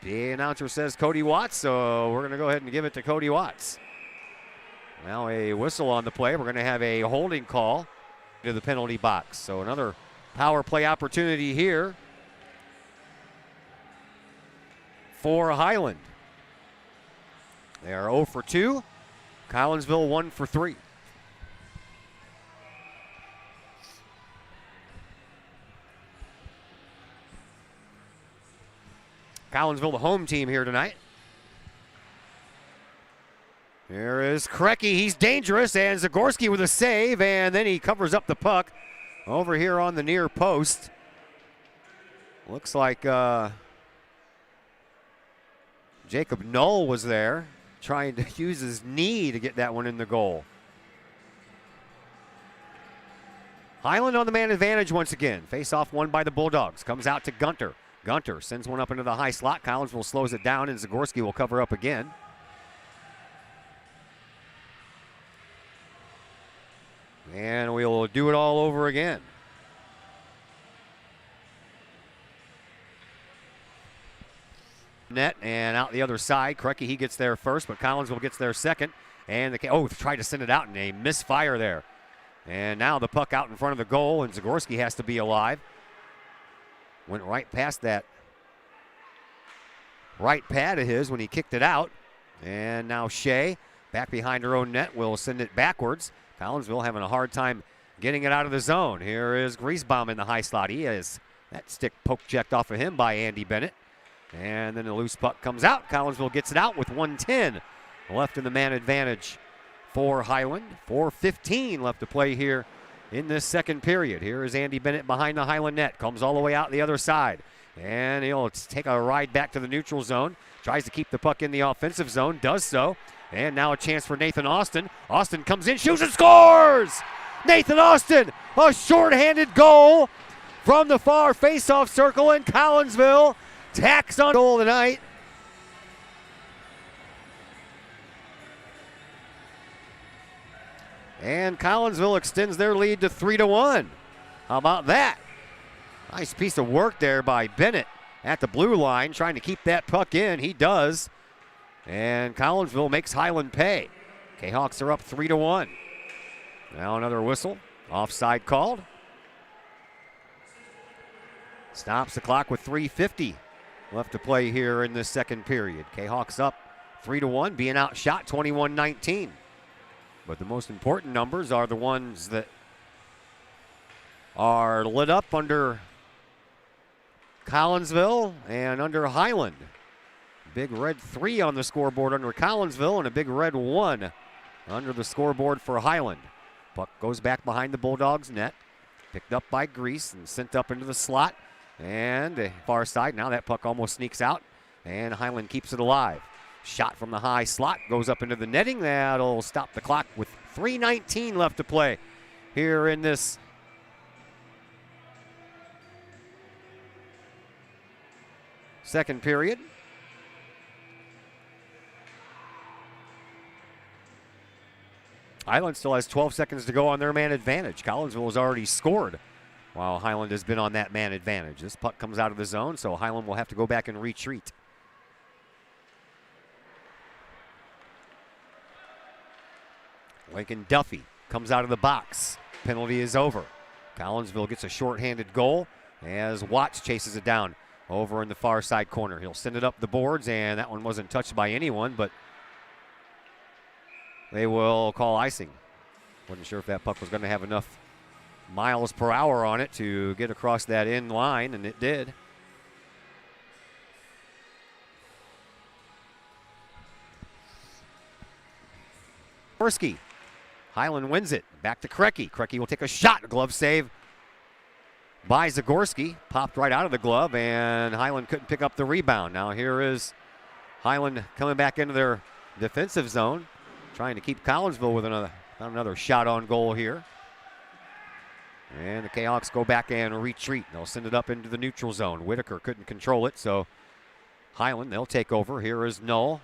The announcer says Cody Watts, so we're going to go ahead and give it to Cody Watts. Now a whistle on the play. We're going to have a holding call to the penalty box. So another power play opportunity here for Highland. They are 0 for 2. Collinsville 1 for 3. Collinsville, the home team here tonight. Here is Krecky. He's dangerous, and Zagorski with a save, and then he covers up the puck over here on the near post. Looks like Jacob Knoll was there trying to use his knee to get that one in the goal. Highland on the man advantage once again. Face-off won by the Bulldogs. Comes out to Gunter. Gunter sends one up into the high slot. Collinsville slows it down, and Zagorski will cover up again. And we'll do it all over again. Net and out the other side. Krecky, he gets there first, but Collinsville gets there second. And tried to send it out, and a misfire there. And now the puck out in front of the goal, and Zagorski has to be alive. Went right past that right pad of his when he kicked it out. And now Shea, back behind her own net, will send it backwards. Collinsville having a hard time getting it out of the zone. Here is Griesbaum in the high slot. He has that stick poke checked off of him by Andy Bennett. And then the loose puck comes out. Collinsville gets it out with 1:10 left in the man advantage for Highland. 4:15 left to play here in this second period. Here is Andy Bennett behind the Highland net. Comes all the way out the other side. And he'll take a ride back to the neutral zone. Tries to keep the puck in the offensive zone. Does so. And now a chance for Nathan Austin. Austin comes in, shoots and scores! Nathan Austin, a shorthanded goal from the far faceoff circle, and Collinsville tacks on goal tonight. And Collinsville extends their lead to 3-1. How about that? Nice piece of work there by Bennett at the blue line, trying to keep that puck in. He does. And Collinsville makes Highland pay. Kahawks are up 3-1. Now another whistle. Offside called. Stops the clock with 3:50 left to play here in this second period. Kahawks up 3-1, being outshot 21-19. But the most important numbers are the ones that are lit up under Collinsville and under Highland. Big red 3 on the scoreboard under Collinsville and a big red 1 under the scoreboard for Highland. Puck goes back behind the Bulldogs' net. Picked up by Grease and sent up into the slot. And the far side, now that puck almost sneaks out. And Highland keeps it alive. Shot from the high slot, goes up into the netting. That'll stop the clock with 3:19 left to play here in this second period. Highland still has 12 seconds to go on their man advantage. Collinsville has already scored while Highland has been on that man advantage. This puck comes out of the zone, so Highland will have to go back and retreat. Lincoln Duffy comes out of the box. Penalty is over. Collinsville gets a shorthanded goal as Watts chases it down over in the far side corner. He'll send it up the boards, and that one wasn't touched by anyone, but they will call icing. Wasn't sure if that puck was going to have enough miles per hour on it to get across that end line, and it did. Gorski. Highland wins it. Back to Krecky. Krecky will take a shot. A glove save by Zagorski. Popped right out of the glove, and Highland couldn't pick up the rebound. Now here is Highland coming back into their defensive zone, trying to keep Collinsville with another shot on goal here. And the Kahawks go back and retreat. They'll send it up into the neutral zone. Whitaker couldn't control it, so Highland, they'll take over. Here is Null.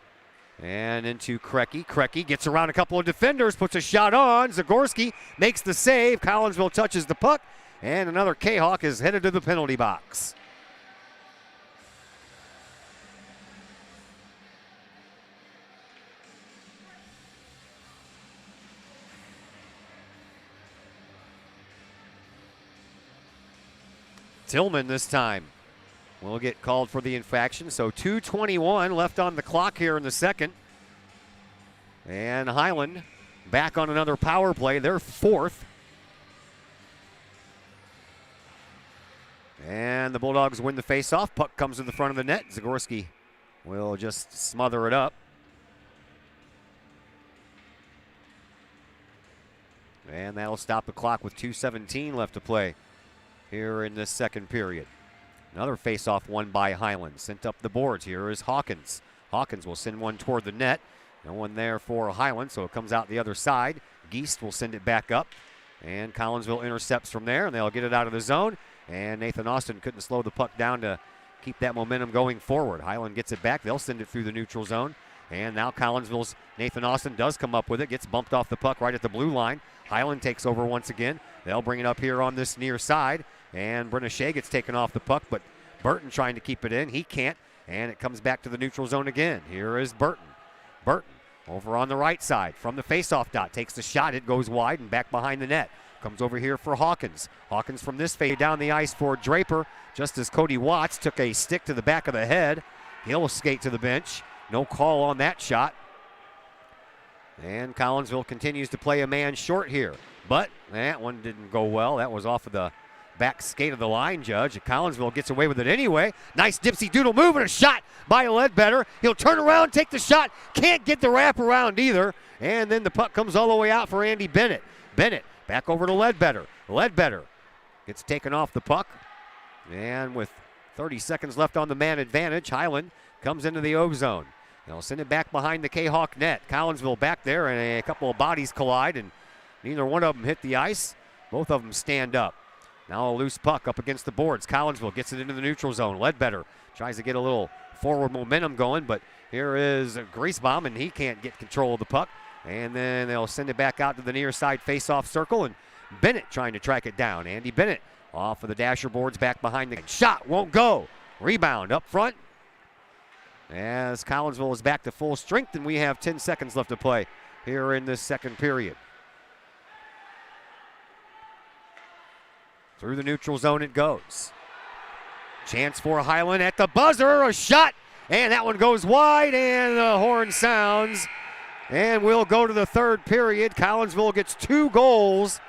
And into Krecky. Krecky gets around a couple of defenders, puts a shot on. Zagorski makes the save. Collinsville touches the puck, and another Kahawk is headed to the penalty box. Tillman this time will get called for the infraction. So 2:21 left on the clock here in the second. And Highland back on another power play. They're fourth. And the Bulldogs win the faceoff. Puck comes to the front of the net. Zagorski will just smother it up. And that'll stop the clock with 2:17 left to play here in this second period. Another face-off won by Highland. Sent up the boards. Here is Hawkins. Hawkins will send one toward the net. No one there for Highland, so it comes out the other side. Geist will send it back up. And Collinsville intercepts from there, and they'll get it out of the zone. And Nathan Austin couldn't slow the puck down to keep that momentum going forward. Highland gets it back. They'll send it through the neutral zone. And now Collinsville's Nathan Austin does come up with it. Gets bumped off the puck right at the blue line. Highland takes over once again. They'll bring it up here on this near side. And Brenna Shea gets taken off the puck, but Burton trying to keep it in. He can't, and it comes back to the neutral zone again. Here is Burton. Burton over on the right side from the faceoff dot. Takes the shot. It goes wide and back behind the net. Comes over here for Hawkins. Hawkins from this fade down the ice for Draper, just as Cody Watts took a stick to the back of the head. He'll skate to the bench. No call on that shot. And Collinsville continues to play a man short here. But that one didn't go well. That was off of the back skate of the line judge. Collinsville gets away with it anyway. Nice dipsy doodle move and a shot by Ledbetter. He'll turn around, take the shot. Can't get the wrap around either. And then the puck comes all the way out for Andy Bennett. Bennett back over to Ledbetter. Ledbetter gets taken off the puck. And with 30 seconds left on the man advantage. Highland comes into the O zone. They'll send it back behind the Kahok net. Collinsville back there, and a couple of bodies collide, and neither one of them hit the ice. Both of them stand up. Now a loose puck up against the boards. Collinsville gets it into the neutral zone. Ledbetter tries to get a little forward momentum going, but here is Griesbaum, and he can't get control of the puck. And then they'll send it back out to the near side face-off circle, and Bennett trying to track it down. Andy Bennett off of the dasher boards back behind the shot. Won't go. Rebound up front as Collinsville is back to full strength, and we have 10 seconds left to play here in this second period. Through the neutral zone it goes. Chance for Highland at the buzzer. A shot, and that one goes wide, and the horn sounds. And we'll go to the third period. Collinsville gets 2 goals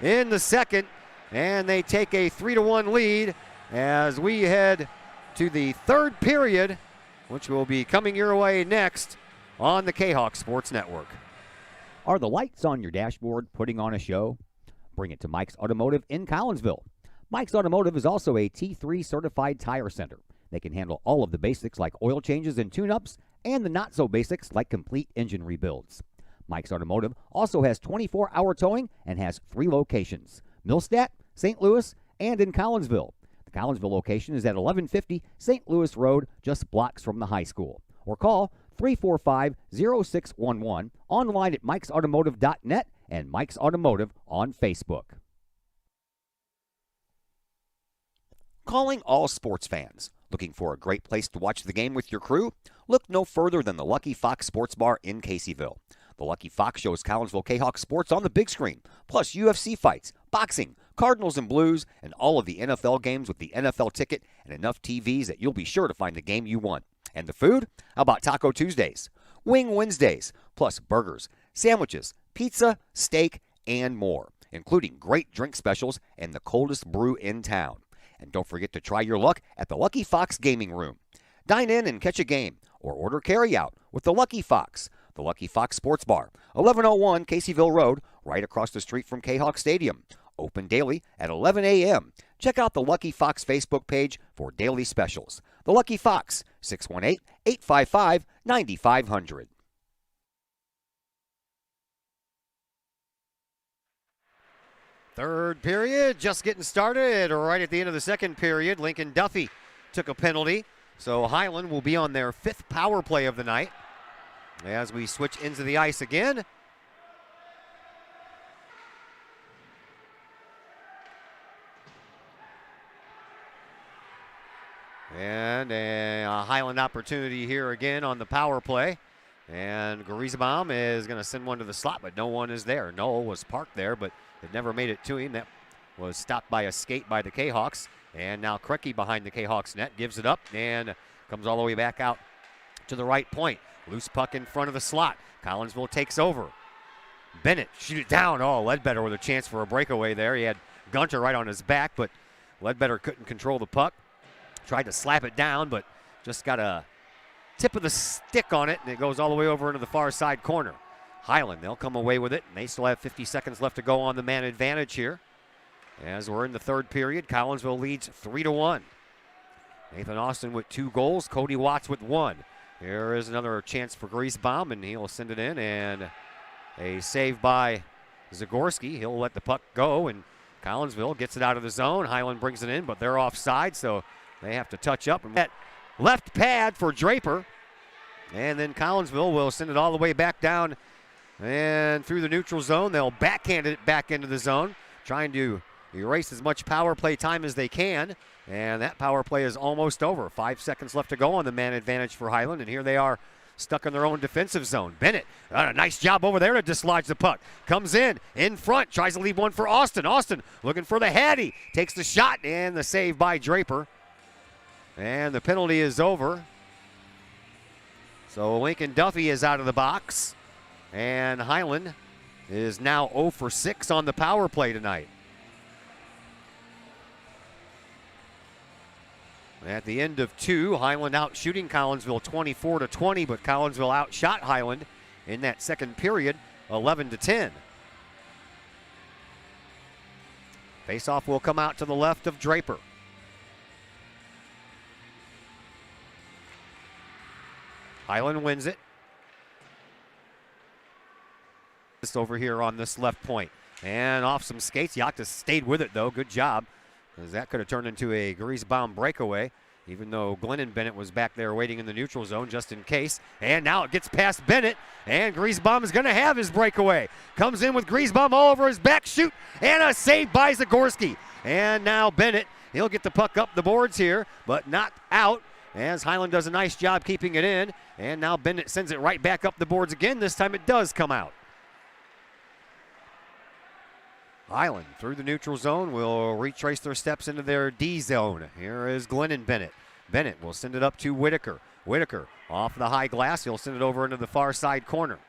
in the second, and they take a 3-1 lead as we head to the third period, which will be coming your way next on the Kahok Sports Network. Are the lights on your dashboard putting on a show? Bring it to Mike's Automotive in Collinsville. Mike's Automotive is also a T3 certified tire center. They can handle all of the basics like oil changes and tune-ups, and the not-so-basics like complete engine rebuilds. Mike's Automotive also has 24-hour towing and has 3 locations: Millstadt, St. Louis, and in Collinsville. The Collinsville location is at 1150 St. Louis Road, just blocks from the high school. Or call 345-0611, online at mikesautomotive.net and Mike's Automotive on Facebook. Calling all sports fans. Looking for a great place to watch the game with your crew? Look no further than the Lucky Fox Sports Bar in Caseyville. The Lucky Fox shows Collinsville Kahawk sports on the big screen, plus UFC fights, boxing, Cardinals and Blues, and all of the NFL games with the NFL ticket and enough TVs that you'll be sure to find the game you want. And the food? How about Taco Tuesdays, Wing Wednesdays, plus burgers, sandwiches, pizza, steak, and more, including great drink specials and the coldest brew in town. And don't forget to try your luck at the Lucky Fox Gaming Room. Dine in and catch a game, or order carryout with the Lucky Fox. The Lucky Fox Sports Bar, 1101 Caseyville Road, right across the street from Kahawk Stadium. Open daily at 11 a.m. Check out the Lucky Fox Facebook page for daily specials. The Lucky Fox, 618-855-9500. Third period, just getting started. Right at the end of the second period, Lincoln Duffy took a penalty. So Highland will be on their 5th power play of the night as we switch into the ice again. And a Highland opportunity here again on the power play. And Griesbaum is going to send one to the slot, but no one is there. Noel was parked there, but it never made it to him. That was stopped by a skate by the Kahawks. And now Krecky behind the Kahawks net gives it up and comes all the way back out to the right point. Loose puck in front of the slot. Collinsville takes over. Bennett shoot it down. Oh, Ledbetter with a chance for a breakaway there. He had Gunter right on his back, but Ledbetter couldn't control the puck. Tried to slap it down, but just got a tip of the stick on it, and it goes all the way over into the far side corner. Highland, they'll come away with it, and they still have 50 seconds left to go on the man advantage here. As we're in the third period, Collinsville leads 3-1. Nathan Austin with 2 goals, Cody Watts with 1. Here is another chance for Griesbaum, and he'll send it in, and a save by Zagorski. He'll let the puck go, and Collinsville gets it out of the zone. Highland brings it in, but they're offside, so they have to touch up. And that left pad for Draper, and then Collinsville will send it all the way back down and through the neutral zone. They'll backhand it back into the zone, trying to erase as much power play time as they can, and that power play is almost over. 5 seconds left to go on the man advantage for Highland, and here they are stuck in their own defensive zone. Bennett, a nice job over there to dislodge the puck. Comes in front, tries to leave one for Austin. Austin looking for the Hattie, takes the shot, and the save by Draper. And the penalty is over. So Lincoln Duffy is out of the box, and Highland is now 0 for 6 on the power play tonight. At the end of 2, Highland out shooting Collinsville 24-20, but Collinsville outshot Highland in that second period 11-10. Faceoff will come out to the left of Draper. Highland wins it. Just over here on this left point. And off some skates. Yakta stayed with it, though. Good job. Because that could have turned into a greasebomb breakaway, even though Glennon Bennett was back there waiting in the neutral zone just in case. And now it gets past Bennett, and Greasebomb is going to have his breakaway. Comes in with Greasebomb all over his back, shoot, and a save by Zagorski. And now Bennett, he'll get the puck up the boards here, but not out, as Highland does a nice job keeping it in. And now Bennett sends it right back up the boards again. This time it does come out. Highland through the neutral zone will retrace their steps into their D zone. Here is Glennon Bennett. Bennett will send it up to Whitaker. Whitaker off the high glass. He'll send it over into the far side corner.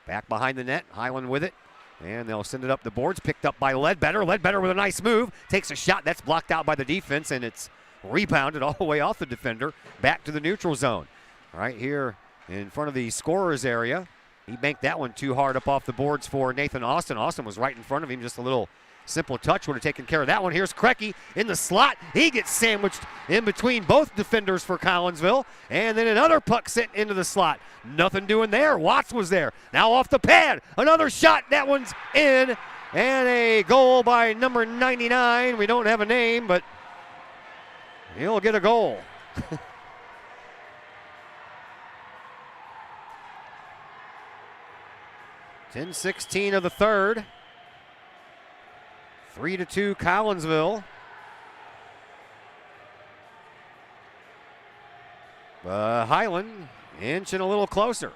Back behind the net. Highland with it. And they'll send it up the boards. Picked up by Ledbetter. Ledbetter with a nice move. Takes a shot. That's blocked out by the defense, and it's rebounded all the way off the defender. Back to the neutral zone. Right here in front of the scorer's area. He banked that one too hard up off the boards for Nathan Austin. Austin was right in front of him. Just a little simple touch would have taken care of that one. Here's Krecky in the slot. He gets sandwiched in between both defenders for Collinsville. And then another puck sent into the slot. Nothing doing there. Watts was there. Now off the pad. Another shot. That one's in. And a goal by number 99. We don't have a name, but he'll get a goal. 10-16 of the third. 3-2 Collinsville. Highland inching a little closer.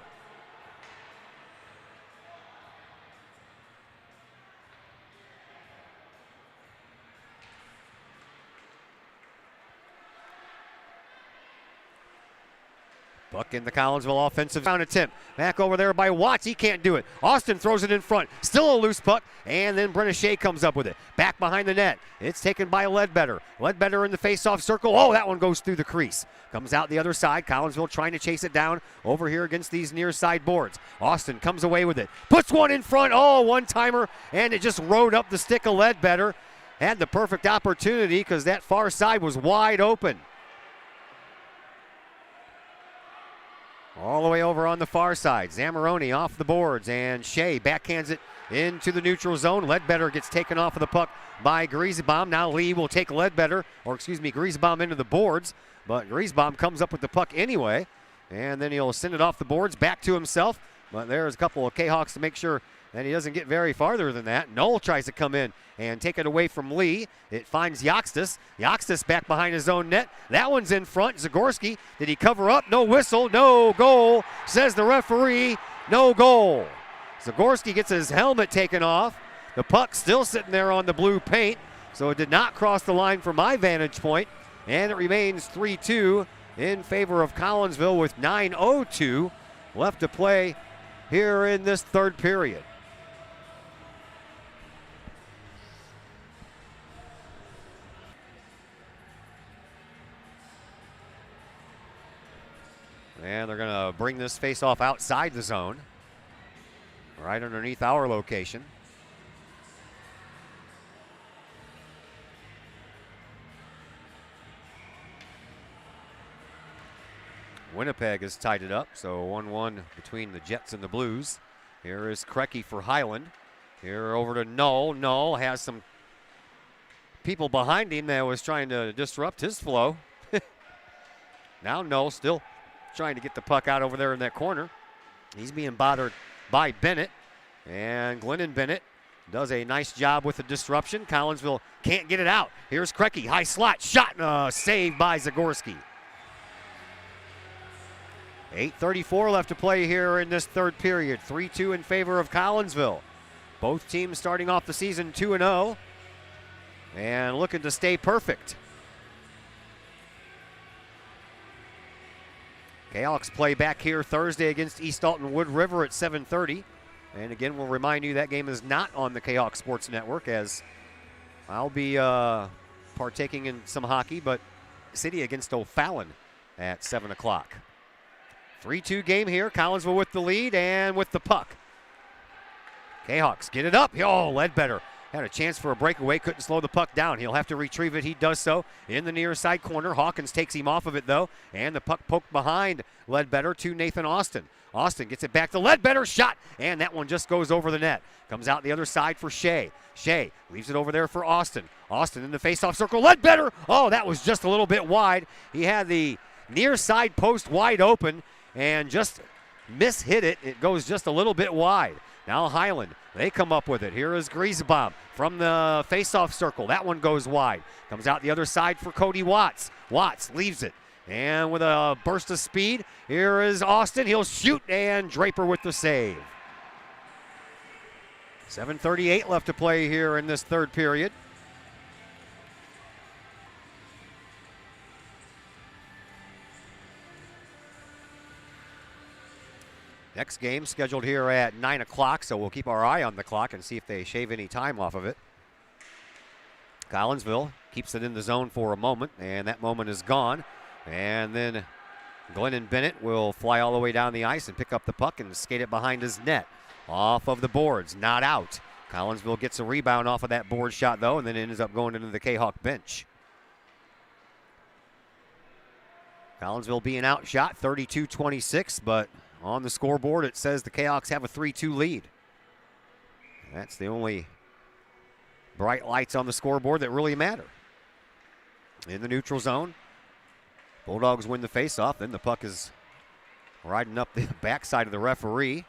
Buck in the Collinsville offensive down attempt. Back over there by Watts. He can't do it. Austin throws it in front. Still a loose puck. And then Brenna Shea comes up with it. Back behind the net. It's taken by Ledbetter. Ledbetter in the face-off circle. Oh, that one goes through the crease. Comes out the other side. Collinsville trying to chase it down over here against these near side boards. Austin comes away with it. Puts one in front. Oh, one-timer. And it just rode up the stick of Ledbetter. Had the perfect opportunity because that far side was wide open. All the way over on the far side. Zamoroni off the boards, and Shea backhands it into the neutral zone. Ledbetter gets taken off of the puck by Griesbaum. Now Lee will take Griesbaum into the boards, but Griesbaum comes up with the puck anyway, and then he'll send it off the boards back to himself. But there's a couple of Kahawks to make sure that he doesn't get very farther than that. Knoll tries to come in and take it away from Lee. It finds Yoxtis. Yoxtis back behind his own net. That one's in front. Zagorski, did he cover up? No whistle, no goal, says the referee. No goal. Zagorski gets his helmet taken off. The puck still sitting there on the blue paint, so it did not cross the line from my vantage point. And it remains 3-2 in favor of Collinsville with 9:02 left to play here in this third period. And they're going to bring this face-off outside the zone, right underneath our location. Winnipeg has tied it up, so 1-1 between the Jets and the Blues. Here is Krecky for Highland. Here over to Knoll. Knoll has some people behind him that was trying to disrupt his flow. Now Knoll still trying to get the puck out over there in that corner. He's being bothered by Bennett. And Glennon Bennett does a nice job with the disruption. Collinsville can't get it out. Here's Krecky, high slot, shot, saved by Zagorski. 8:34 left to play here in this third period. 3-2 in favor of Collinsville. Both teams starting off the season 2-0 and looking to stay perfect. Kahawks play back here Thursday against East Alton Wood River at 7:30. And again, we'll remind you that game is not on the Kahawk Sports Network, as I'll be partaking in some hockey, but City against O'Fallon at 7 o'clock. 3-2 game here. Collinsville with the lead and with the puck. Kahawks get it up. Oh, Ledbetter had a chance for a breakaway, couldn't slow the puck down. He'll have to retrieve it. He does so in the near side corner. Hawkins takes him off of it, though, and the puck poked behind Ledbetter to Nathan Austin. Austin gets it back to Ledbetter, shot, and that one just goes over the net. Comes out the other side for Shea. Shea leaves it over there for Austin. Austin in the faceoff circle. Ledbetter, oh, that was just a little bit wide. He had the near side post wide open and just mishit it. It goes just a little bit wide. Now Highland, they come up with it. Here is Griesbaum from the faceoff circle. That one goes wide. Comes out the other side for Cody Watts. Watts leaves it. And with a burst of speed, here is Austin. He'll shoot, and Draper with the save. 7:38 left to play here in this third period. Next game scheduled here at 9 o'clock, so we'll keep our eye on the clock and see if they shave any time off of it. Collinsville keeps it in the zone for a moment, and that moment is gone. And then Glennon Bennett will fly all the way down the ice and pick up the puck and skate it behind his net. Off of the boards, not out. Collinsville gets a rebound off of that board shot, though, and then ends up going into the Kahok bench. Collinsville being outshot 32-26, but on the scoreboard it says the Kahawks have a 3-2 lead. That's the only bright lights on the scoreboard that really matter. In the neutral zone, Bulldogs win the faceoff. Then the puck is riding up the backside of the referee.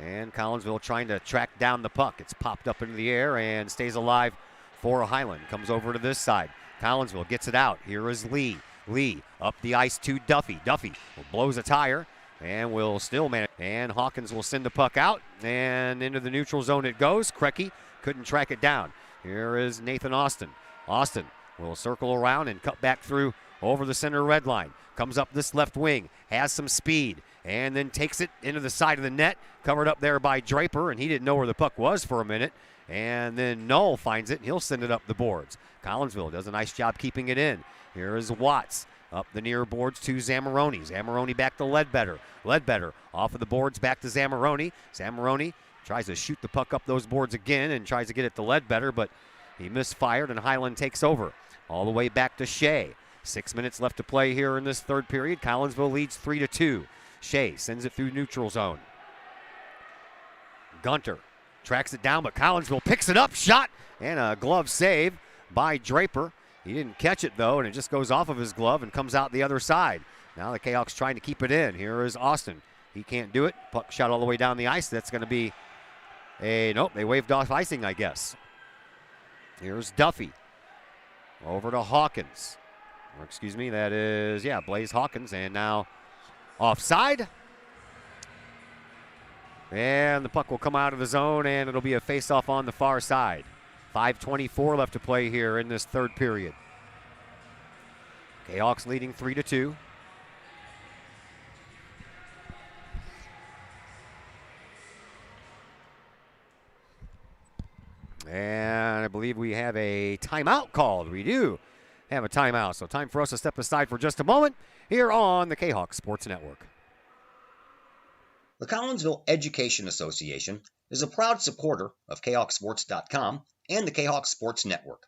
And Collinsville trying to track down the puck. It's popped up into the air and stays alive for Highland. Comes over to this side. Collinsville gets it out. Here is Lee. Lee up the ice to Duffy. Duffy blows a tire and will still manage. And Hawkins will send the puck out. And into the neutral zone it goes. Krecky couldn't track it down. Here is Nathan Austin. Austin will circle around and cut back through over the center red line. Comes up this left wing, has some speed, and then takes it into the side of the net, covered up there by Draper, and he didn't know where the puck was for a minute. And then Knoll finds it, and he'll send it up the boards. Collinsville does a nice job keeping it in. Here is Watts up the near boards to Zamoroni. Zamoroni back to Ledbetter. Ledbetter off of the boards back to Zamoroni. Zamoroni tries to shoot the puck up those boards again and tries to get it to Ledbetter, but he misfired, and Highland takes over. All the way back to Shea. 6 minutes left to play here in this third period. Collinsville leads 3-2. Shea sends it through neutral zone. Gunter tracks it down, but Collinsville picks it up. Shot and a glove save by Draper. He didn't catch it, though, and it just goes off of his glove and comes out the other side. Now the Kahawks trying to keep it in. Here is Austin. He can't do it. Puck shot all the way down the ice. That's going to be nope, they waved off icing, I guess. Here's Duffy. Over to Hawkins. Or excuse me, that is, Blaze Hawkins. And now offside. And the puck will come out of the zone, and it'll be a face-off on the far side. 5:24 left to play here in this third period. Kahawks leading 3-2. And I believe we have a timeout called. We do have a timeout. So time for us to step aside for just a moment here on the Kahawk Sports Network. The Collinsville Education Association is a proud supporter of KahawkSports.com and the Kahawk Sports Network.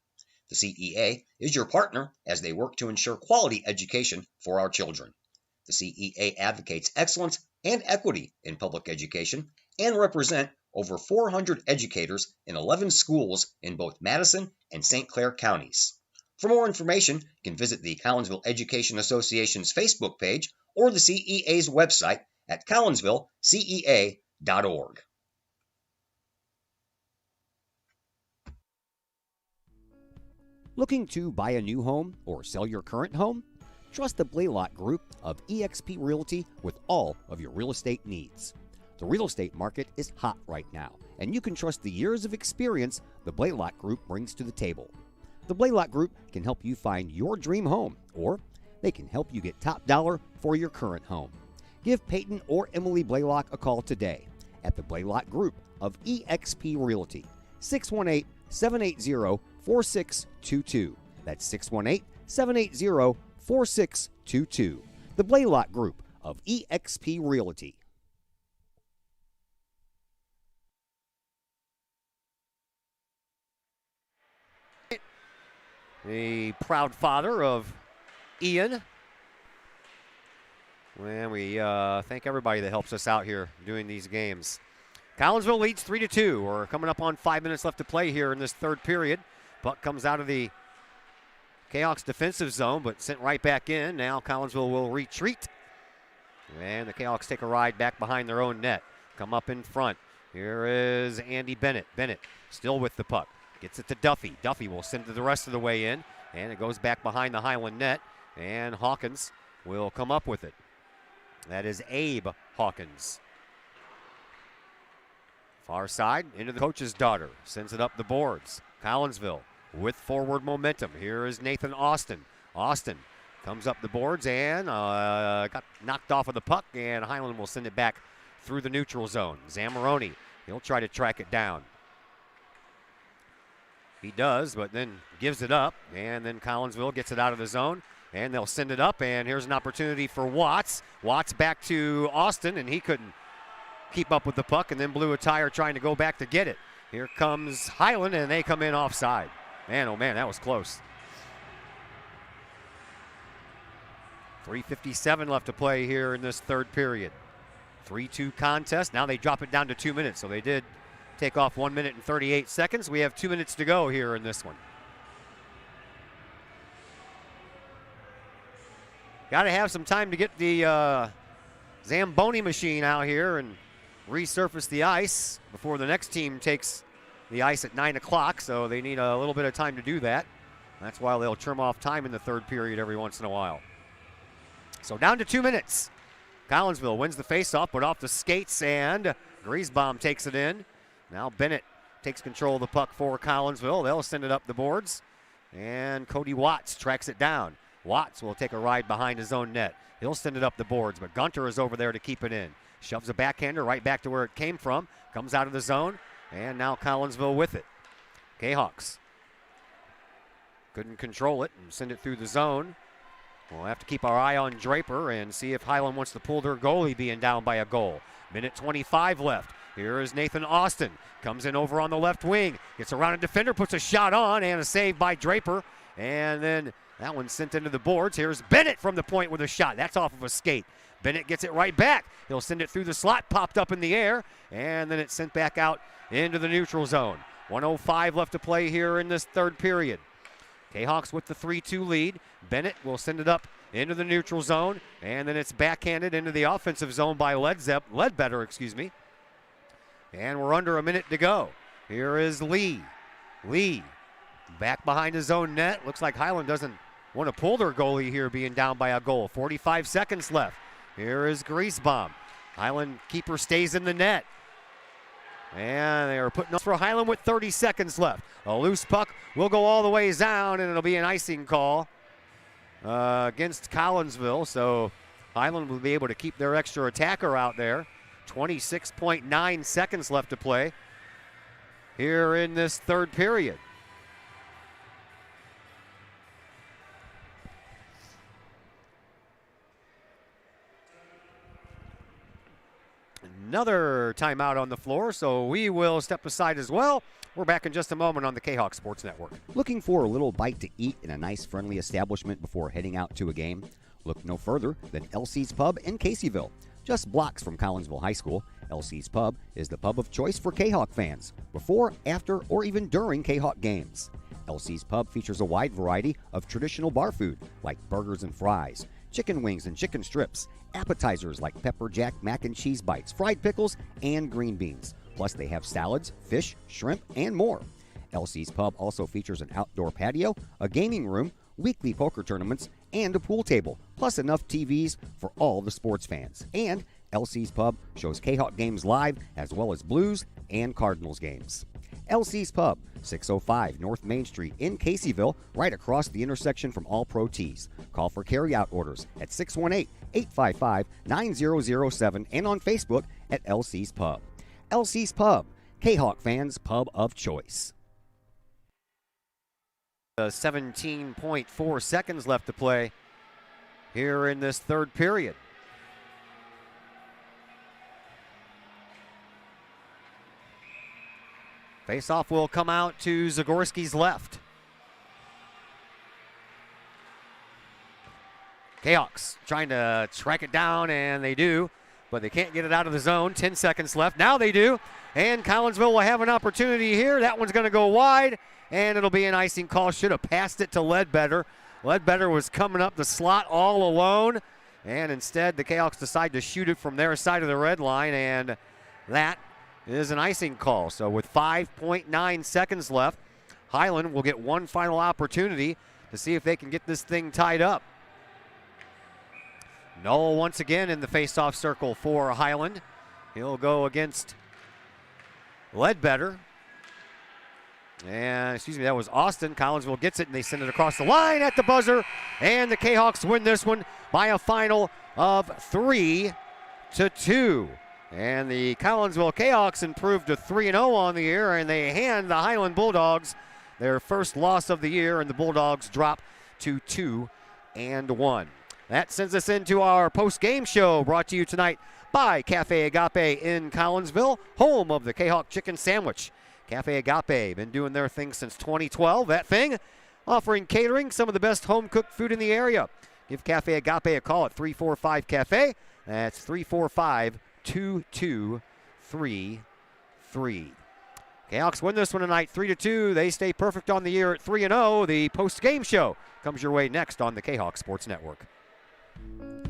The CEA is your partner as they work to ensure quality education for our children. The CEA advocates excellence and equity in public education and represent over 400 educators in 11 schools in both Madison and St. Clair counties. For more information, you can visit the Collinsville Education Association's Facebook page or the CEA's website at collinsvillecea.org. Looking to buy a new home or sell your current home? Trust the Blaylock Group of eXp Realty with all of your real estate needs. The real estate market is hot right now, and you can trust the years of experience the Blaylock Group brings to the table. The Blaylock Group can help you find your dream home, or they can help you get top dollar for your current home. Give Peyton or Emily Blaylock a call today at the Blaylock Group of eXp Realty, 618-780-4622. That's 618-780-4622. The Blaylock Group of eXp Realty. the proud father of Ian. And we thank everybody that helps us out here doing these games. Collinsville leads 3-2. We're coming up on 5 minutes left to play here in this third period. Puck comes out of the Kahok's defensive zone, but sent right back in. Now Collinsville will retreat. And the Kahawks take a ride back behind their own net. Come up in front. Here is Andy Bennett. Bennett still with the puck. Gets it to Duffy. Duffy will send it the rest of the way in. And it goes back behind the Highland net. And Hawkins will come up with it. That is Abe Hawkins. Far side into the coach's daughter. Sends it up the boards. Collinsville with forward momentum. Here is Nathan Austin. Austin comes up the boards and got knocked off of the puck, and Highland will send it back through the neutral zone. Zamoroni, he'll try to track it down. He does, but then gives it up, and then Collinsville gets it out of the zone, and they'll send it up, and here's an opportunity for Watts. Watts back to Austin, and he couldn't keep up with the puck, and then blew a tire trying to go back to get it. Here comes Highland, and they come in offside. Man, oh man, that was close. 3:57 left to play here in this third period. 3-2 contest. Now they drop it down to 2 minutes, so they did take off 1 minute and 38 seconds. We have 2 minutes to go here in this one. Got to have some time to get the Zamboni machine out here and resurface the ice before the next team takes the ice at 9 o'clock, so they need a little bit of time to do that. That's why they'll trim off time in the third period every once in a while. So down to 2 minutes. Collinsville wins the faceoff, but off the skates, and Griesbaum takes it in. Now Bennett takes control of the puck for Collinsville. They'll send it up the boards, and Cody Watts tracks it down. Watts will take a ride behind his own net. He'll send it up the boards, but Gunter is over there to keep it in. Shoves a backhander right back to where it came from. Comes out of the zone, and now Collinsville with it. Kahawks couldn't control it and send it through the zone. We'll have to keep our eye on Draper and see if Highland wants to pull their goalie being down by a goal. Minute 25 left. Here is Nathan Austin. Comes in over on the left wing. Gets around a defender, puts a shot on, and a save by Draper. And then that one's sent into the boards. Here's Bennett from the point with a shot. That's off of a skate. Bennett gets it right back. He'll send it through the slot, popped up in the air, and then it's sent back out into the neutral zone. 1:05 left to play here in this third period. Kahawks with the 3-2 lead. Bennett will send it up into the neutral zone, and then it's backhanded into the offensive zone by Ledbetter. And we're under a minute to go. Here is Lee. Lee back behind his own net. Looks like Highland doesn't want to pull their goalie here being down by a goal. 45 seconds left. Here is Griesbaum. Highland keeper stays in the net. And they are putting up for Highland with 30 seconds left. A loose puck will go all the way down, and it'll be an icing call against Collinsville. So Highland will be able to keep their extra attacker out there. 26.9 seconds left to play here in this third period. Another timeout on the floor, so we will step aside as well. We're back in just a moment on the Kahok Sports Network. Looking for a little bite to eat in a nice, friendly establishment before heading out to a game? Look no further than LC's Pub in Caseyville. Just blocks from Collinsville High School, LC's Pub is the pub of choice for Kahawk fans, before, after, or even during Kahawk games. LC's Pub features a wide variety of traditional bar food, like burgers and fries, chicken wings and chicken strips, appetizers like pepper jack mac and cheese bites, fried pickles, and green beans. Plus they have salads, fish, shrimp, and more. LC's Pub also features an outdoor patio, a gaming room, weekly poker tournaments, and a pool table, plus enough TVs for all the sports fans. And LC's Pub shows Kahawk games live, as well as Blues and Cardinals games. LC's Pub, 605 North Main Street in Caseyville, right across the intersection from All Pro Tees. Call for carry-out orders at 618-855-9007 and on Facebook at LC's Pub. LC's Pub, Kahawk fans' pub of choice. 17.4 seconds left to play here in this third period. Faceoff will come out to Zagorski's left. Kahawks trying to track it down, and they do, but they can't get it out of the zone. 10 seconds left. Now they do, and Collinsville will have an opportunity here. That one's going to go wide, and it'll be an icing call. Should have passed it to Ledbetter. Ledbetter was coming up the slot all alone, and instead the Kahawks decide to shoot it from their side of the red line, and that is an icing call. So with 5.9 seconds left, Highland will get one final opportunity to see if they can get this thing tied up. Noel once again in the face-off circle for Highland. He'll go against Ledbetter. And, that was Austin. Collinsville gets it, and they send it across the line at the buzzer. And the Kahawks win this one by a final of 3-2. And the Collinsville Kahawks improved to 3-0 on the year, and they hand the Highland Bulldogs their first loss of the year, and the Bulldogs drop to 2-1. That sends us into our post-game show, brought to you tonight by Cafe Agape in Collinsville, home of the Kahawk Chicken Sandwich. Cafe Agape, been doing their thing since 2012. That thing, offering catering, some of the best home-cooked food in the area. Give Cafe Agape a call at 345-CAFE. That's 345-2233. Kahawks win this one tonight, 3-2. They stay perfect on the year at 3-0. The post-game show comes your way next on the Kahawk Sports Network.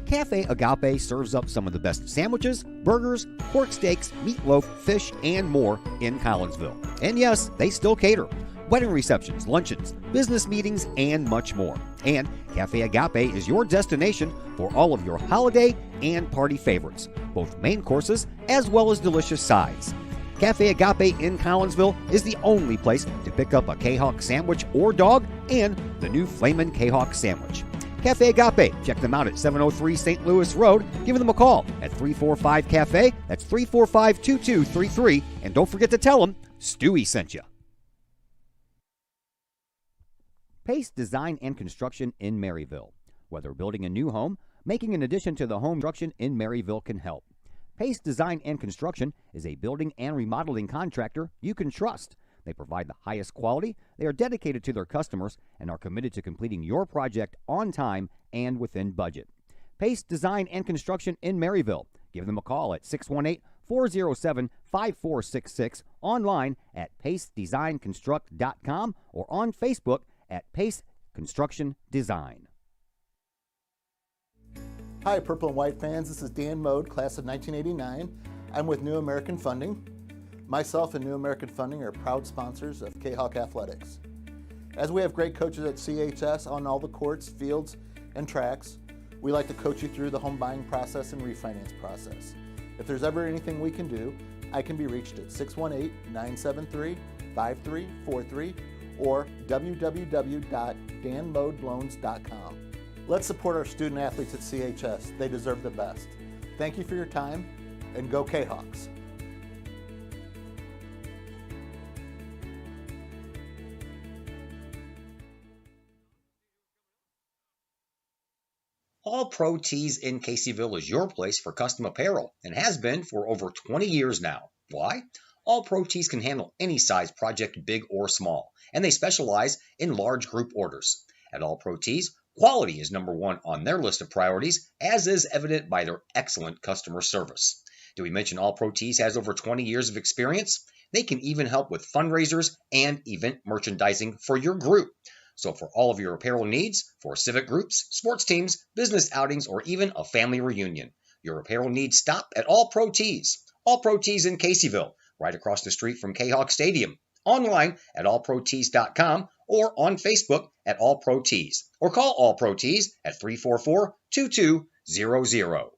Cafe Agape serves up some of the best sandwiches, burgers, pork steaks, meatloaf, fish, and more in Collinsville. And yes, they still cater. Wedding receptions, luncheons, business meetings, and much more. And Cafe Agape is your destination for all of your holiday and party favorites, both main courses as well as delicious sides. Cafe Agape in Collinsville is the only place to pick up a Kahawk sandwich or dog and the new Flamin' Kahawk sandwich. Cafe Agape, check them out at 703 St. Louis Road. Give them a call at 345-CAFE. That's 345-2233. And don't forget to tell them Stewie sent you. Pace Design and Construction in Maryville. Whether building a new home, making an addition to the home construction in Maryville can help. Pace Design and Construction is a building and remodeling contractor you can trust. They provide the highest quality, they are dedicated to their customers, and are committed to completing your project on time and within budget. Pace Design and Construction in Maryville. Give them a call at 618-407-5466, online at pacedesignconstruct.com, or on Facebook at Pace Construction Design. Hi, Purple and White fans. This is Dan Mode, class of 1989. I'm with New American Funding. Myself and New American Funding are proud sponsors of Kahawk Athletics. As we have great coaches at CHS on all the courts, fields, and tracks, we like to coach you through the home buying process and refinance process. If there's ever anything we can do, I can be reached at 618-973-5343 or www.danmodeloans.com. Let's support our student athletes at CHS. They deserve the best. Thank you for your time, and go Kahawks. All Pro Tees in Caseyville is your place for custom apparel and has been for over 20 years now. Why? All Pro Tees can handle any size project, big or small, and they specialize in large group orders. At All Pro Tees, quality is number one on their list of priorities, as is evident by their excellent customer service. Did we mention All Pro Tees has over 20 years of experience? They can even help with fundraisers and event merchandising for your group. So for all of your apparel needs, for civic groups, sports teams, business outings, or even a family reunion, your apparel needs stop at All Pro Tees. All Pro Tees in Caseyville, right across the street from Kahawk Stadium. Online at allprotees.com or on Facebook at All Pro Tees. Or call All Pro Tees at 344-2200.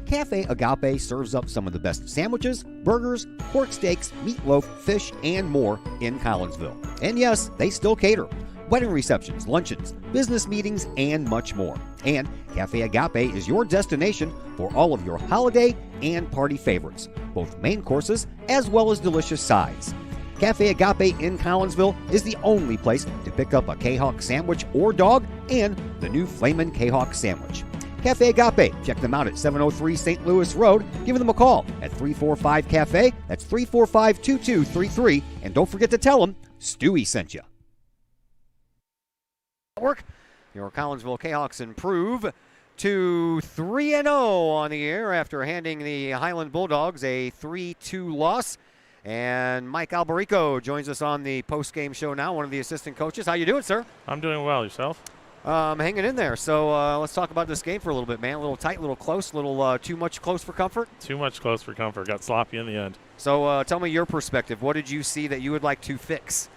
Cafe Agape serves up some of the best sandwiches, burgers, pork steaks, meatloaf, fish, and more in Collinsville. And yes, they still cater. Wedding receptions, luncheons, business meetings, and much more. And Cafe Agape is your destination for all of your holiday and party favorites, both main courses as well as delicious sides. Cafe Agape in Collinsville is the only place to pick up a Kahawk sandwich or dog and the new Flamin' Kahawk sandwich. Cafe Agape, check them out at 703 St. Louis Road. Give them a call at 345-CAFE. That's 345-2233. And don't forget to tell them Stewie sent you. Network. Your Collinsville Kahawks improve to 3-0 on the year after handing the Highland Bulldogs a 3-2 loss. And Mike Alberico joins us on the post-game show now, one of the assistant coaches. How you doing, sir? I'm doing well. Yourself? Hanging in there. So let's talk about this game for a little bit, man. A little tight, a little close, a little too much close for comfort? Too much close for comfort. Got sloppy in the end. So tell me your perspective. What did you see that you would like to fix?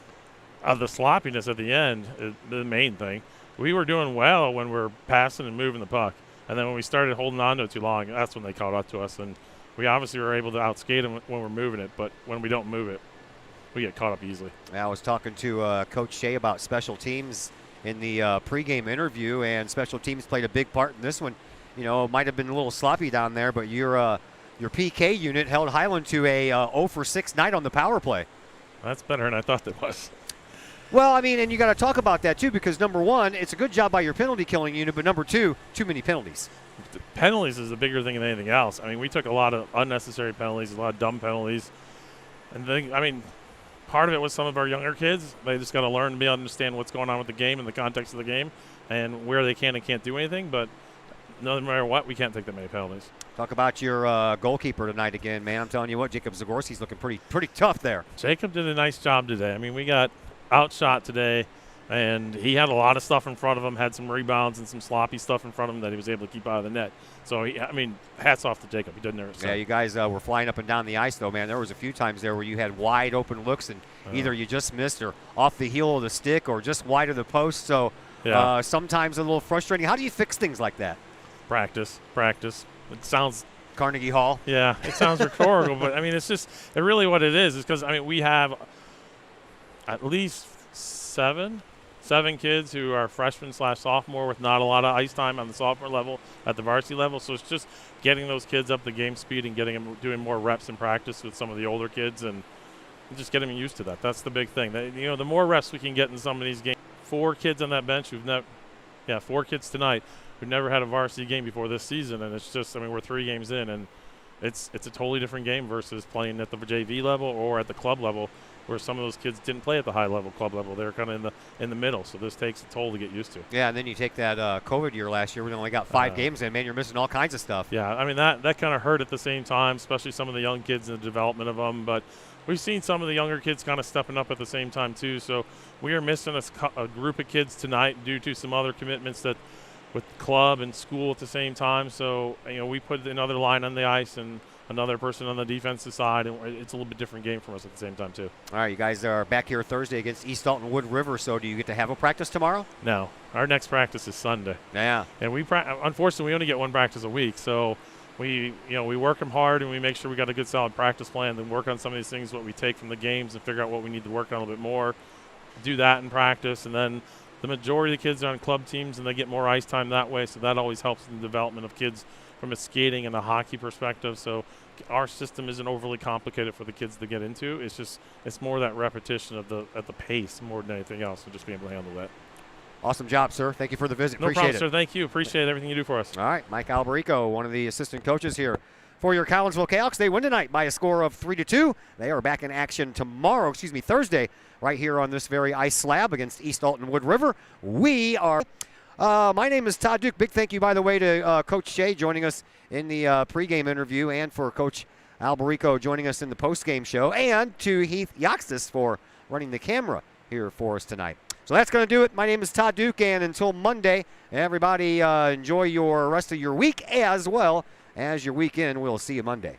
The sloppiness at the end is the main thing. We were doing well when we were passing and moving the puck. And then when we started holding on to it too long, that's when they caught up to us. And we obviously were able to outskate them when we're moving it. But when we don't move it, we get caught up easily. I was talking to Coach Shea about special teams in the pregame interview, and special teams played a big part in this one. You know, it might have been a little sloppy down there, but your PK unit held Highland to a 0 for 6 night on the power play. That's better than I thought it was. Well, I mean, and you got to talk about that too, because number one, it's a good job by your penalty killing unit, but number two, too many penalties. The penalties is a bigger thing than anything else. I mean, we took a lot of unnecessary penalties, a lot of dumb penalties. And part of it was some of our younger kids. They just got to learn to be able to understand what's going on with the game and the context of the game and where they can and can't do anything. But no matter what, we can't take that many penalties. Talk about your goalkeeper tonight again, man. I'm telling you what, Jacob Zagorski's looking pretty tough there. Jacob did a nice job today. I mean, we got outshot today, and he had a lot of stuff in front of him, had some rebounds and some sloppy stuff in front of him that he was able to keep out of the net. So, hats off to Jacob. He did nervous. Yeah, you guys were flying up and down the ice, though, man. There was a few times there where you had wide open looks, and either you just missed or off the heel of the stick or just wide of the post. So sometimes a little frustrating. How do you fix things like that? Practice. It sounds Carnegie Hall. Yeah, it sounds rhetorical, but it's really what it is because we have at least seven kids who are freshmen/sophomore with not a lot of ice time on the sophomore level at the varsity level. So it's just getting those kids up to game speed and getting them doing more reps in practice with some of the older kids and just getting them used to that. That's the big thing. The more reps we can get in some of these games. 4 kids on that bench 4 kids tonight who've never had a varsity game before this season, and it's just we're 3 games in, and it's a totally different game versus playing at the JV level or at the club level, where some of those kids didn't play at the high level club level. They're kind of in the middle, so this takes a toll to get used to. Yeah, and then you take that COVID year last year. We only got 5 games in. Man, you're missing all kinds of stuff. Yeah, that kind of hurt at the same time, especially some of the young kids and the development of them. But we've seen some of the younger kids kind of stepping up at the same time too. So we are missing a group of kids tonight due to some other commitments that with club and school at the same time. So we put another line on the ice and another person on the defensive side, and it's a little bit different game for us at the same time too. All right, you guys are back here Thursday against East Alton Wood River, so do you get to have a practice tomorrow? No, our next practice is Sunday. Yeah. And unfortunately, we only get 1 practice a week, so we work them hard and we make sure we got a good solid practice plan, then work on some of these things, what we take from the games and figure out what we need to work on a little bit more, do that in practice, and then the majority of the kids are on club teams and they get more ice time that way, so that always helps in the development of kids from a skating and a hockey perspective. So our system isn't overly complicated for the kids to get into. It's more that repetition at the pace more than anything else, and just being able to handle that. Awesome job, sir. Thank you for the visit. No Appreciate problem, it. sir. Thank you. Appreciate everything you do for us. All right, Mike Alberico, one of the assistant coaches here for your Collinsville Kahawks. They win tonight by a score of 3-2. They are back in action Thursday, right here on this very ice slab against East Alton Wood River. We are. My name is Todd Duke. Big thank you, by the way, to Coach Shea joining us in the pregame interview, and for Coach Alberico joining us in the postgame show, and to Heath Yaxtis for running the camera here for us tonight. So that's going to do it. My name is Todd Duke, and until Monday, everybody enjoy your rest of your week as well as your weekend. We'll see you Monday.